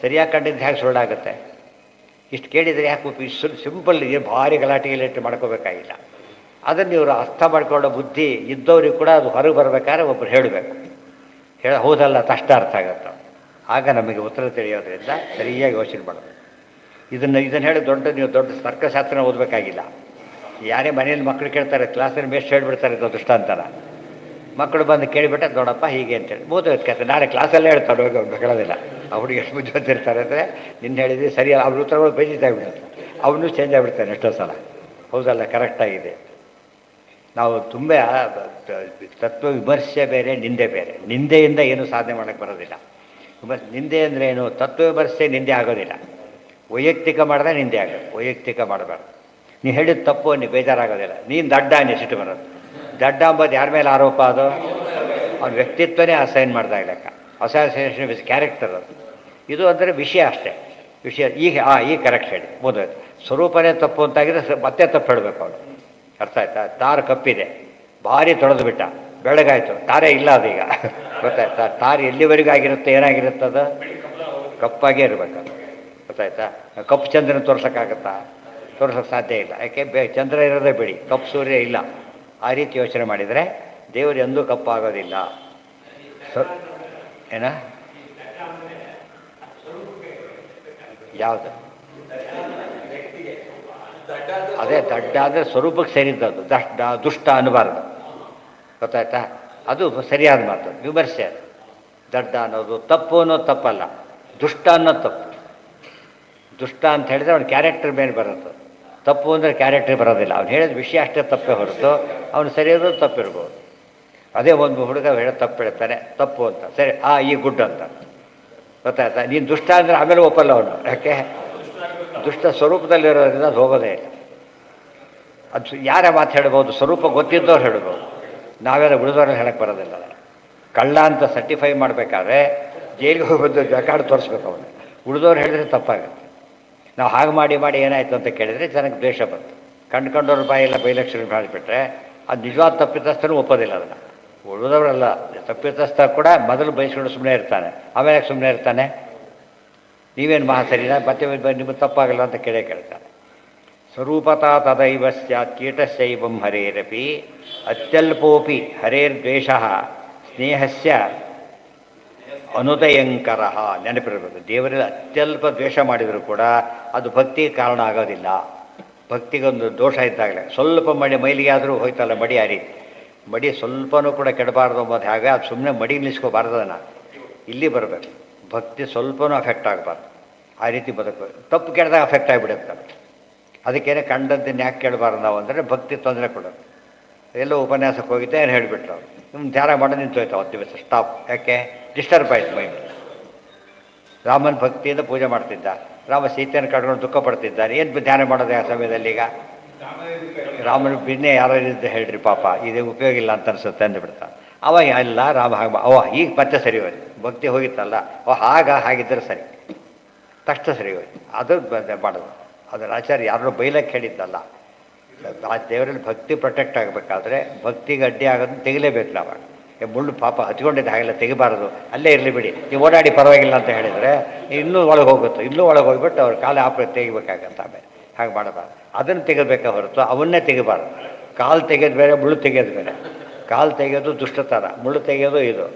ಸರಿಯಾಗಿ ಕಂಡಿದ್ದು ಹೇಗೆ ಸುಳ್ಳಾಗುತ್ತೆ. ಇಷ್ಟು ಕೇಳಿದರೆ ಯಾಕೆ ಇಷ್ಟು ಸಿಂಪಲ್ ಇದೆ, ಭಾರಿ ಗಲಾಟೆಗಿಟ್ಟು ಮಾಡ್ಕೋಬೇಕಾಗಿಲ್ಲ. ಅದನ್ನು ಇವರು ಅರ್ಥ ಮಾಡ್ಕೊಳ್ಳೋ ಬುದ್ಧಿ ಇದ್ದವ್ರಿಗೆ ಕೂಡ ಅದು ಹೊರಗೆ ಬರಬೇಕಾದ್ರೆ ಒಬ್ಬರು ಹೇಳಬೇಕು. ಹೌದಲ್ಲ ತಷ್ಟ ಅರ್ಥ ಆಗುತ್ತೆ. ಆಗ ನಮಗೆ ಉತ್ತರ ತಿಳಿಯೋದ್ರಿಂದ ಸರಿಯಾಗಿ ಯೋಚನೆ ಮಾಡೋದು. ಇದನ್ನು ಹೇಳಿ ನೀವು ದೊಡ್ಡ ತರ್ಕಶಾಸ್ತ್ರ ಓದಬೇಕಾಗಿಲ್ಲ. ಯಾರೇ ಮನೇಲಿ ಮಕ್ಕಳು ಕೇಳ್ತಾರೆ, ಕ್ಲಾಸಲ್ಲಿ ಮೇಸ್ಟ್ ಹೇಳ್ಬಿಡ್ತಾರೆ ಇದು ದೃಷ್ಟಾಂತನ. ಮಕ್ಕಳು ಬಂದು ಕೇಳಿಬಿಟ್ಟೆ ದೊಡ್ಡಪ್ಪ ಹೀಗೆ ಅಂತೇಳಿ ಓದೋದಕ್ಕೆ ನಾಳೆ ಕ್ಲಾಸಲ್ಲೇ ಹೇಳ್ತಾರೆ, ಹೋಗಿ ಹೇಳೋದಿಲ್ಲ. ಅವ್ರಿಗೆ ಎಷ್ಟು ಬುದ್ಧಿ ಓದಿರ್ತಾರೆ ಅಂದರೆ ನಿನ್ನ ಹೇಳಿದ್ವಿ ಸರಿ, ಅವ್ರ ಉತ್ತರಗಳು ಬೇಜಿದ್ದಾಗ್ಬಿಡುತ್ತೆ. ಅವನು ಚೇಂಜ್ ಆಗಿಬಿಡ್ತಾನೆ ಎಷ್ಟೋ ಸಲ. ಹೌದಲ್ಲ, ಕರೆಕ್ಟಾಗಿದೆ. ನಾವು ತುಂಬ ತತ್ವ ವಿಮರ್ಶೆ ಬೇರೆ, ನಿಂದೆ ಬೇರೆ. ನಿಂದೆಯಿಂದ ಏನು ಸಾಧನೆ ಮಾಡೋಕ್ಕೆ ಬರೋದಿಲ್ಲ. ನಿಂದೆ ಅಂದರೆ ಏನು, ತತ್ವ ವಿಮರ್ಶೆ ನಿಂದೆ ಆಗೋದಿಲ್ಲ. ವೈಯಕ್ತಿಕ ಮಾಡಿದ್ರೆ ನಿಂದೆ ಆಗೋದು. ವೈಯಕ್ತಿಕ ಮಾಡಬಾರ್ದು. ನೀವು ಹೇಳಿದ ತಪ್ಪು ನೀವು ಬೇಜಾರಾಗೋದಿಲ್ಲ. ನೀನು ದಡ್ಡ ಸಿಟ್ಟು ಬರೋದು. ದಡ್ಡ ಅಂಬೋದು ಯಾರ ಮೇಲೆ ಆರೋಪ, ಅದು ಅವ್ನ ವ್ಯಕ್ತಿತ್ವನೇ ಅಸೈನ್ ಮಾಡ್ದಾಗ ಲೆಕ್ಕ. ಅಸೋಸಿಯೇಷನ್ ವಿತ್ ಕ್ಯಾರೆಕ್ಟರ್ ಅದು. ಇದು ಅಂದರೆ ವಿಷಯ ಅಷ್ಟೇ. ವಿಷಯ ಈಗ ಕರೆಕ್ಟ್ ಹೇಳಿ ಓದೋದು. ಸ್ವರೂಪನೇ ತಪ್ಪು ಅಂತಾಗಿದ್ರೆ ಮತ್ತೆ ತಪ್ಪು ಹೇಳಬೇಕು ಅವನು. ಅರ್ಥ ಆಯ್ತಾ? ತಾರು ಕಪ್ಪಿದೆ, ಭಾರಿ ತೊಳೆದು ಬಿಟ್ಟ, ಬೆಳಗಾಯ್ತು, ತಾರೇ ಇಲ್ಲ ಅದೀಗ. ಗೊತ್ತಾಯ್ತಾ? ತಾರು ಎಲ್ಲಿವರೆಗೂ ಆಗಿರುತ್ತೆ, ಏನಾಗಿರುತ್ತೆ ಅದು ಕಪ್ಪಾಗೇ ಇರಬೇಕು. ಗೊತ್ತಾಯ್ತಾ? ಕಪ್ಪು ಚಂದ್ರನ ತೋರ್ಸೋಕ್ಕಾಗತ್ತಾ? ತೋರ್ಸೋಕ್ಕೆ ಸಾಧ್ಯ ಇಲ್ಲ. ಯಾಕೆ ಚಂದ್ರ ಇರೋದೇ ಬಿಡಿ, ಕಪ್ಪು ಸೂರ್ಯ ಇಲ್ಲ. ಆ ರೀತಿ ಯೋಚನೆ ಮಾಡಿದರೆ ದೇವರು ಎಂದೂ ಕಪ್ಪಾಗೋದಿಲ್ಲ. ಏನ ಯಾವುದು? ಅದೇ ದಡ್ಡ ಅಂದರೆ ಸ್ವರೂಪಕ್ಕೆ ಸೇರಿದ್ದದು. ದುಷ್ಟ ಅನ್ನಬಾರ್ದು. ಗೊತ್ತಾಯ್ತಾ? ಅದು ಸರಿಯಾದ ಮಾತು, ವಿಮರ್ಶೆ. ಅದು ದಡ್ಡ ಅನ್ನೋದು ತಪ್ಪು ಅನ್ನೋದು ತಪ್ಪಲ್ಲ, ದುಷ್ಟ ಅನ್ನೋದು ತಪ್ಪು. ದುಷ್ಟ ಅಂತ ಹೇಳಿದ್ರೆ ಅವ್ನ ಕ್ಯಾರೆಕ್ಟರ್ ಮೇಲೆ ಬರುತ್ತೆ. ತಪ್ಪು ಅಂದರೆ ಕ್ಯಾರೆಕ್ಟರ್ ಬರೋದಿಲ್ಲ. ಅವ್ನು ಹೇಳಿದ ವಿಷಯ ಅಷ್ಟೇ ತಪ್ಪೇ ಹೊರತು ಅವನು ಸರಿಯಾದ ತಪ್ಪಿರ್ಬೋದು. ಅದೇ ಒಂದು ಹುಡುಗ ಹೇಳೋದು ತಪ್ಪು ಹೇಳ್ತಾನೆ, ತಪ್ಪು ಅಂತ, ಸರಿ ಈ ಗುಡ್ ಅಂತ. ಗೊತ್ತಾಯ್ತಾ? ನೀನು ದುಷ್ಟ ಅಂದರೆ ಆಮೇಲೆ ಒಪ್ಪಲ್ಲ ಅವನು. ಯಾಕೆ? ದುಷ್ಟ ಸ್ವರೂಪದಲ್ಲಿರೋದ್ರಿಂದ ಅದು ಹೋಗೋದೇ ಇಲ್ಲ. ಅದು ಯಾರೇ ಮಾತು ಹೇಳ್ಬೋದು, ಸ್ವರೂಪ ಗೊತ್ತಿದ್ದವ್ರು ಹೇಳ್ಬೋದು. ನಾವೆಲ್ಲ ಉಳಿದವ್ರಲ್ಲಿ ಹೇಳಕ್ಕೆ ಬರೋದಿಲ್ಲ. ಕಳ್ಳ ಅಂತ ಸರ್ಟಿಫೈ ಮಾಡಬೇಕಾದ್ರೆ ಜೈಲಿಗೆ ಹೋಗೋದು ರೆಕಾರ್ಡ್ ತೋರಿಸ್ಬೇಕು ಅವನು. ಉಳಿದವ್ರು ಹೇಳಿದ್ರೆ ತಪ್ಪಾಗುತ್ತೆ. ನಾವು ಹಾಗೆ ಮಾಡಿ ಮಾಡಿ ಏನಾಯಿತು ಅಂತ ಕೇಳಿದರೆ ಜನಕ್ಕೆ ದ್ವೇಷ ಬಂತು. ಕಂಡ್ಕೊಂಡವ್ರ ಬಾಯೆಲ್ಲ ಬೈಲಕ್ಷಣ ಮಾಡಿಬಿಟ್ರೆ ಅದು ನಿಜವಾದ ತಪ್ಪಿತಸ್ಥನೂ ಒಪ್ಪೋದಿಲ್ಲ. ಅದನ್ನು ಉಳಿದವರಲ್ಲ, ತಪ್ಪಿತಸ್ಥ ಕೂಡ ಮೊದಲು ಬಯಸ್ಕೊಂಡು ಸುಮ್ಮನೆ ಇರ್ತಾನೆ, ಆಮೇಲೆ ಸುಮ್ಮನೆ ಇರ್ತಾನೆ. ನೀವೇನು ಮಹಾ ಸರಿನಾ, ಮತ್ತೆ ನಿಮಗೆ ತಪ್ಪಾಗಲ್ಲ ಅಂತ ಕೇಳ್ತಾನೆ. ಸ್ವರೂಪತಾ ತದೈವ ಸ್ಯಾತ್ ಕೀಟಶೈವಂ ಹರೇರಪಿ ಅತ್ಯಲ್ಪೋಪಿ ಹರೇರ್ದ್ವೇಷ ಸ್ನೇಹಸ್ಯ ಅನುದಯಂಕರ. ನೆನಪಿರಬೇಕು, ದೇವರಲ್ಲಿ ಅತ್ಯಲ್ಪ ದ್ವೇಷ ಮಾಡಿದರೂ ಕೂಡ ಅದು ಭಕ್ತಿಗೆ ಕಾರಣ ಆಗೋದಿಲ್ಲ. ಭಕ್ತಿಗೊಂದು ದೋಷ ಇದ್ದಾಗಲೇ ಸ್ವಲ್ಪ ಮೈಲಿಗೆ ಆದರೂ ಹೋಯ್ತಲ್ಲ ಮಡಿ. ಆ ರೀತಿ ಮಡಿ ಸ್ವಲ್ಪನೂ ಕೂಡ ಕೆಡಬಾರ್ದು ಅಂಬೋದು. ಹಾಗೆ ಅದು ಸುಮ್ಮನೆ ಮಡಿ ನಿಲ್ಲಿಸ್ಕೋಬಾರ್ದು. ಅದನ್ನು ಇಲ್ಲಿ ಬರಬೇಕು. ಭಕ್ತಿ ಸ್ವಲ್ಪನೂ ಅಫೆಕ್ಟ್ ಆಗಬಾರ್ದು. ಆ ರೀತಿ ಬದುಕು. ತಪ್ಪು ಕೆಡದಾಗ ಅಫೆಕ್ಟ್ ಆಗಿಬಿಡುತ್ತೆ. ಅದಕ್ಕೇನೆ ಕಂಡದ್ದನ್ನು ಯಾಕೆ ಕೇಳಬಾರ್ದು ನಾವು ಅಂದರೆ ಭಕ್ತಿ ತೊಂದರೆ ಕೊಡೋದು. ಎಲ್ಲೋ ಉಪನ್ಯಾಸಕ್ಕೆ ಹೋಗಿದ್ದೆ ಏನು ಹೇಳಿಬಿಟ್ರು ಅವ್ರು, ನಿಮ್ಮ ಧ್ಯಾನ ಮಾಡೋದು ನಿಂತೋಯ್ತು ಅವತ್ತು ದಿವಸ, ಸ್ಟಾಪ್. ಯಾಕೆ? ಡಿಸ್ಟರ್ಬ್ ಆಯ್ತು ಮೈಂಡ್. ರಾಮನ ಭಕ್ತಿಯಿಂದ ಪೂಜೆ ಮಾಡ್ತಿದ್ದ, ರಾಮ ಸೀತೆಯನ್ನು ಕಡ್ಕೊಂಡು ದುಃಖ ಪಡ್ತಿದ್ದಾನೆ, ಏನು ಧ್ಯಾನ ಮಾಡೋದು ಆ ಸಮಯದಲ್ಲಿ? ಈಗ ರಾಮನ ಬಿನ್ನೆ ಯಾರೋ ಇದ್ದು ಹೇಳ್ರಿ ಪಾಪ, ಇದೇ ಉಪಯೋಗ ಇಲ್ಲ ಅಂತ ಅನಿಸುತ್ತೆ ಅಂದುಬಿಡ್ತಾನೆ. ಅವಾಗ ಇಲ್ಲ ರಾಮ ಹಾಗೆ ಈಗ ಮತ್ತೆ ಸರಿ ಹೋಯ್ತು. ಭಕ್ತಿ ಹೋಗಿತ್ತಲ್ಲ, ಹಾಗಿದ್ದರೆ ಸರಿ, ತಕ್ಷಣ ಸರಿ ಹೋಯ್ತು. ಅದು ಮಾಡೋದು. ಅದರ ಆಚಾರ್ಯ ಯಾರೋ ಬೈಲಕ್ಕೆ ಹೇಳಿದ್ದಲ್ಲ. ಆ ದೇವರಲ್ಲಿ ಭಕ್ತಿ ಪ್ರೊಟೆಕ್ಟ್ ಆಗಬೇಕಾದ್ರೆ ಭಕ್ತಿಗೆ ಅಡ್ಡಿ ಆಗೋದನ್ನು ತೆಗಿಲೇಬೇಕು ನಾವು. ಮುಳ್ಳು ಪಾಪ ಹಚ್ಕೊಂಡಿದ್ದು ಹಾಗೆಲ್ಲ ತೆಗಿಬಾರ್ದು, ಅಲ್ಲೇ ಇರಲಿ ಬಿಡಿ, ನೀವು ಓಡಾಡಿ ಪರವಾಗಿಲ್ಲ ಅಂತ ಹೇಳಿದರೆ ಇನ್ನೂ ಒಳಗೆ ಹೋಗುತ್ತೆ. ಇನ್ನೂ ಒಳಗೆ ಹೋಗ್ಬಿಟ್ಟು ಅವ್ರ ಕಾಲು ತೆಗಿಬೇಕಾಗತ್ತೆ. ಆಮೇಲೆ ಹಾಗೆ ಮಾಡಬಾರ್ದು. ಅದನ್ನು ತೆಗಿಬೇಕಾ ಹೊರತು ಅವನ್ನೇ ತೆಗಿಬಾರ್ದು. ಕಾಲು ತೆಗೆಯೋದು ಬೇರೆ, ಮುಳ್ಳು ತೆಗೆಯೋದು ಬೇರೆ. ಕಾಲು ತೆಗೆಯೋದು ದುಷ್ಟತರ, ಮುಳ್ಳು ತೆಗೆಯೋದು ಇದು.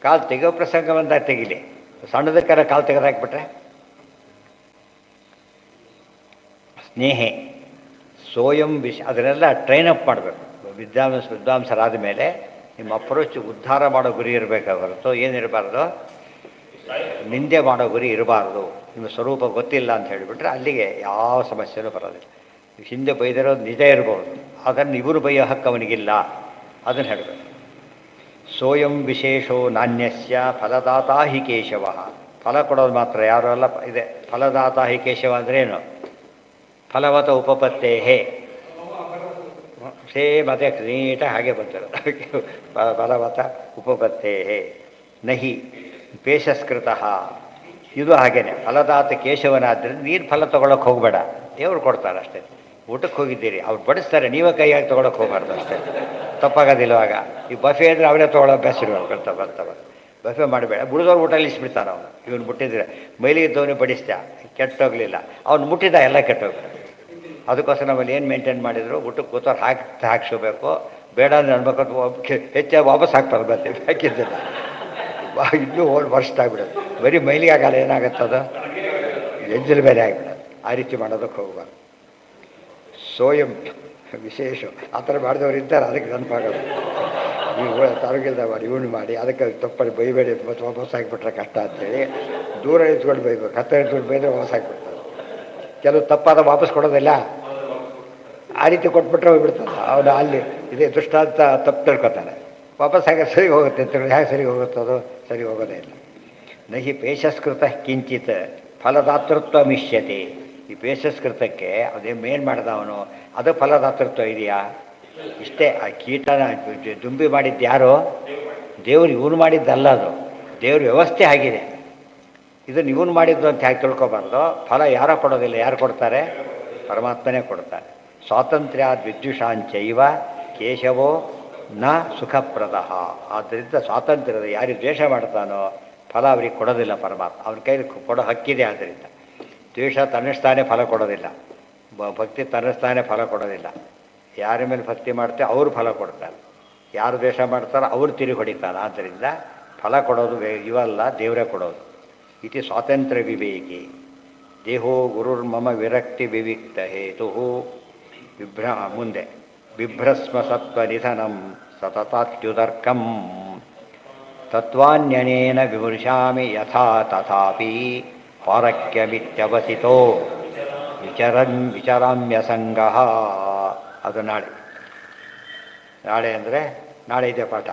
ಕಾಲು ತೆಗೆಯೋ ಪ್ರಸಂಗ ಬಂದಾಗ ತೆಗಿಲಿ, ಸಣ್ಣದಕ್ಕಾರ ಕಾಲು ತೆಗೆದು ಹಾಕ್ಬಿಟ್ರೆ. ಸ್ನೇಹೆ ಸೋಯಂ ಅದನ್ನೆಲ್ಲ ಟ್ರೈನಪ್ ಮಾಡಬೇಕು. ವಿದ್ವಾಂಸರಾದ ಮೇಲೆ ನಿಮ್ಮ ಅಪ್ರೋಚ್ ಉದ್ಧಾರ ಮಾಡೋ ಗುರಿ ಇರಬೇಕು ಹೊರತು ಏನಿರಬಾರ್ದು, ನಿಂದೆ ಮಾಡೋ ಗುರಿ ಇರಬಾರ್ದು. ನಿಮ್ಮ ಸ್ವರೂಪ ಗೊತ್ತಿಲ್ಲ ಅಂತ ಹೇಳಿಬಿಟ್ರೆ ಅಲ್ಲಿಗೆ ಯಾವ ಸಮಸ್ಯೆನೂ ಬರೋದಿಲ್ಲ. ಹಿಂದೆ ಬೈದಿರೋದು ನಿಜ ಇರ್ಬೋದು, ಅದನ್ನು ಇವರು ಬೈಯೋ ಹಕ್ಕು ಅವನಿಗಿಲ್ಲ. ಅದನ್ನು ಹೇಳಬೇಕು. ಸೋಯಂ ವಿಶೇಷೋ ನಾಣ್ಯಸ್ಯ ಫಲದಾತಾ ಹಿ ಕೇಶವ. ಫಲ ಕೊಡೋದು ಮಾತ್ರ ಯಾರು ಅಲ್ಲ. ಇದೆ ಫಲದಾತಾ ಹಿ ಕೇಶವ ಅಂದರೆ ಏನು? ಫಲವತ ಉಪಪತ್ತೇ ಸೇಮ್ ಅದೇ ನೀಟಾಗಿ ಹಾಗೆ ಬಂತಿರೋದು. ಫಲವತ ಉಪಪತ್ತೇ ನಹಿ ಪೇಶಸ್ಕೃತ. ಇದು ಹಾಗೇನೆ, ಫಲದಾತ ಕೇಶವನಾದ್ದರಿಂದ ನೀನು ಫಲ ತೊಗೊಳಕ್ಕೆ ಹೋಗಬೇಡ, ದೇವ್ರು ಕೊಡ್ತಾರೆ ಅಷ್ಟೇ. ಊಟಕ್ಕೆ ಹೋಗಿದ್ದೀರಿ, ಅವ್ರು ಬಡಿಸ್ತಾರೆ, ನೀವೇ ಕೈಯಾಗಿ ತೊಗೊಳಕ್ಕೆ ಹೋಗಬಾರ್ದು ಅಷ್ಟೇ. ತಪ್ಪಾಗೋದಿಲ್ಲವಾಗ. ಈ ಬಫೆ ಅಂದರೆ ಅವರೇ ತೊಗೊಳ್ಳೋ ಅಭ್ಯಾಸ ಇರುವಾಗ ಬರ್ತಾ ಬಫೆ ಮಾಡಬೇಡ. ಬುಡಿದವ್ರು ಊಟ ಇಳಿಸ್ಬಿಡ್ತಾನೆ ಅವನು. ಇವನು ಮುಟ್ಟಿದ್ರೆ ಮೈಲಿಗಿದ್ದವನೇ ಬಡಿಸ್ದ, ಕೆಟ್ಟೋಗಲಿಲ್ಲ. ಅವ್ನು ಮುಟ್ಟಿದ ಎಲ್ಲ ಕೆಟ್ಟೋಗ್ತಾರೆ. ಅದಕ್ಕೋಸ್ಕರ ನಮ್ಮಲ್ಲಿ ಏನು ಮೇಂಟೈನ್ ಮಾಡಿದ್ರು, ಊಟಕ್ಕೆ ಕೂತವ್ರು ಹಾಕ್ಸೋಬೇಕು. ಬೇಡ ಅಂದರೆ ಅನ್ಬೇಕು, ಹೆಚ್ಚಾಗಿ ವಾಪಸ್ ಹಾಕ್ಬಾರ್ದು. ಮತ್ತೆ ಹಾಕಿದ್ದಿಲ್ಲ ಇನ್ನೂ ವರ್ಷ ಆಗಿಬಿಡೋದು. ಬರೀ ಮೈಲಿಗೆ ಆಗಲ್ಲ, ಏನಾಗುತ್ತದು ಎಂಜಲ್ ಬೇರೆ ಆಗಿಬಿಡೋದು. ಆ ರೀತಿ ಮಾಡೋದಕ್ಕೆ ಹೋಗಬಾರ್ದು. ಸೋಯಂ ವಿಶೇಷ ಆ ಥರ ಮಾಡಿದವ್ರು ಇದ್ದಾರೆ. ಅದಕ್ಕೆ ನೆನಪಾಗೋದು, ಈಗ ತರಗಿಲ್ದ ಮಾಡಿ ಇವನು ಮಾಡಿ ಅದಕ್ಕೆ ತಪ್ಪಲ್ಲಿ ಬೈಬೇಡಿ ಮತ್ತು ವಾಪಸ್ ಹಾಕಿಬಿಟ್ರೆ ಕಷ್ಟ ಅಂತೇಳಿ ದೂರ ಇಟ್ಕೊಂಡು ಬೈಬೇಕು. ಹತ್ತಿರ ಇಟ್ಕೊಂಡು ಬೈದರೆ ವಾಪಸ್ ಹಾಕಿಬಿಡ್ತಾರೆ. ಕೆಲವು ತಪ್ಪಾದ ವಾಪಸ್ ಕೊಡೋದಿಲ್ಲ. ಆ ರೀತಿ ಕೊಟ್ಬಿಟ್ರೆ ಹೋಗ್ಬಿಡ್ತಾನೆ ಅವನು. ಅಲ್ಲಿ ಇದೇ ದುಷ್ಟ ಅಂತ ತಪ್ಪು ತಿಳ್ಕೊತಾನೆ. ವಾಪಸ್ ಹಾಗೆ ಸರಿ ಹೋಗುತ್ತೆ ಅಂತ ಹೇಗೆ ಸರಿ ಹೋಗುತ್ತದೋ? ಸರಿ ಹೋಗೋದೇ ಇಲ್ಲ. ನಹಿ ಪೇಶಸ್ಕೃತ ಕಿಂಚಿತ್ ಫಲದಾತೃತ್ವ ಮಿಷ್ಯತೆ. ಈ ಪೇಶಸ್ಕೃತಕ್ಕೆ ಅದೇನು ಮಾಡ್ದ ಅವನು, ಅದು ಫಲದಾತೃತ್ವ ಇದೆಯಾ? ಇಷ್ಟೇ. ಆ ಕೀಟನ ದುಂಬಿ ಮಾಡಿದ್ದು ಯಾರೋ? ದೇವರು. ಇವನು ಮಾಡಿದ್ದಲ್ಲ ಅದು, ದೇವ್ರ ವ್ಯವಸ್ಥೆ ಆಗಿದೆ. ಇದನ್ನು ಇವನು ಮಾಡಿದ್ದು ಅಂತ ಹೇಗೆ ತಿಳ್ಕೊಬಾರ್ದು. ಫಲ ಯಾರೋ ಕೊಡೋದಿಲ್ಲ, ಯಾರು ಕೊಡ್ತಾರೆ? ಪರಮಾತ್ಮನೇ ಕೊಡ್ತಾರೆ. ಸ್ವಾತಂತ್ರ್ಯ ವಿದ್ಯುಷಾಂಚೈವ ಕೇಶವೋ ನ ಸುಖಪ್ರದ. ಆದ್ದರಿಂದ ಸ್ವಾತಂತ್ರ್ಯದ ಯಾರಿಗೆ ದ್ವೇಷ ಮಾಡ್ತಾನೋ ಫಲ ಅವ್ರಿಗೆ ಕೊಡೋದಿಲ್ಲ ಪರಮಾತ್ಮ. ಅವ್ರ ಕೈಲಿ ಕೊಡೋ ಹಕ್ಕಿದೆ. ಆದ್ದರಿಂದ ದ್ವೇಷ ತನ್ನಿಸ್ತಾನೆ ಫಲ ಕೊಡೋದಿಲ್ಲ, ಭಕ್ತಿ ತನ್ನಿಸ್ತಾನೆ ಫಲ ಕೊಡೋದಿಲ್ಲ. ಯಾರ ಮೇಲೆ ಭಕ್ತಿ ಮಾಡ್ತಾರೆ ಅವರು ಫಲ ಕೊಡ್ತಾರೆ, ಯಾರು ದ್ವೇಷ ಮಾಡ್ತಾರೋ ಅವ್ರು ತಿರುಗಿ ಹೊಡಿತಾರೆ. ಆದ್ದರಿಂದ ಫಲ ಕೊಡೋದು ಇವಲ್ಲ, ದೇವರೇ ಕೊಡೋದು. ಇತಿ ಸ್ವಾತಂತ್ರ್ಯ ವಿವೇಕಿ ದೇಹೋ ಗುರುರ್ಮಮ ವಿರಕ್ತಿ ವಿವಿಕ್ತ ಹೇತು ಮುಂದೆ ಬಿಭ್ರಸ್ಮ ಸತ್ವ ನಿಧನಂ ಸತತಾತ್ಯುದರ್ಕಂ ತತ್ವಾನ್ಯನೇನ ವಿಮರ್ಶಾಮಿ ಯಥಾ ತಥಾಪಿ ಪಾರಕ್ಯಮಿತ್ಯವಸಿತೋ ವಿಚರಾಮ್ಯ ಸಂಗಃ. ಅದು ನಾಳೆ ಅಂದರೆ ನಾಳೆ ಇದೆ ಪಾಠ.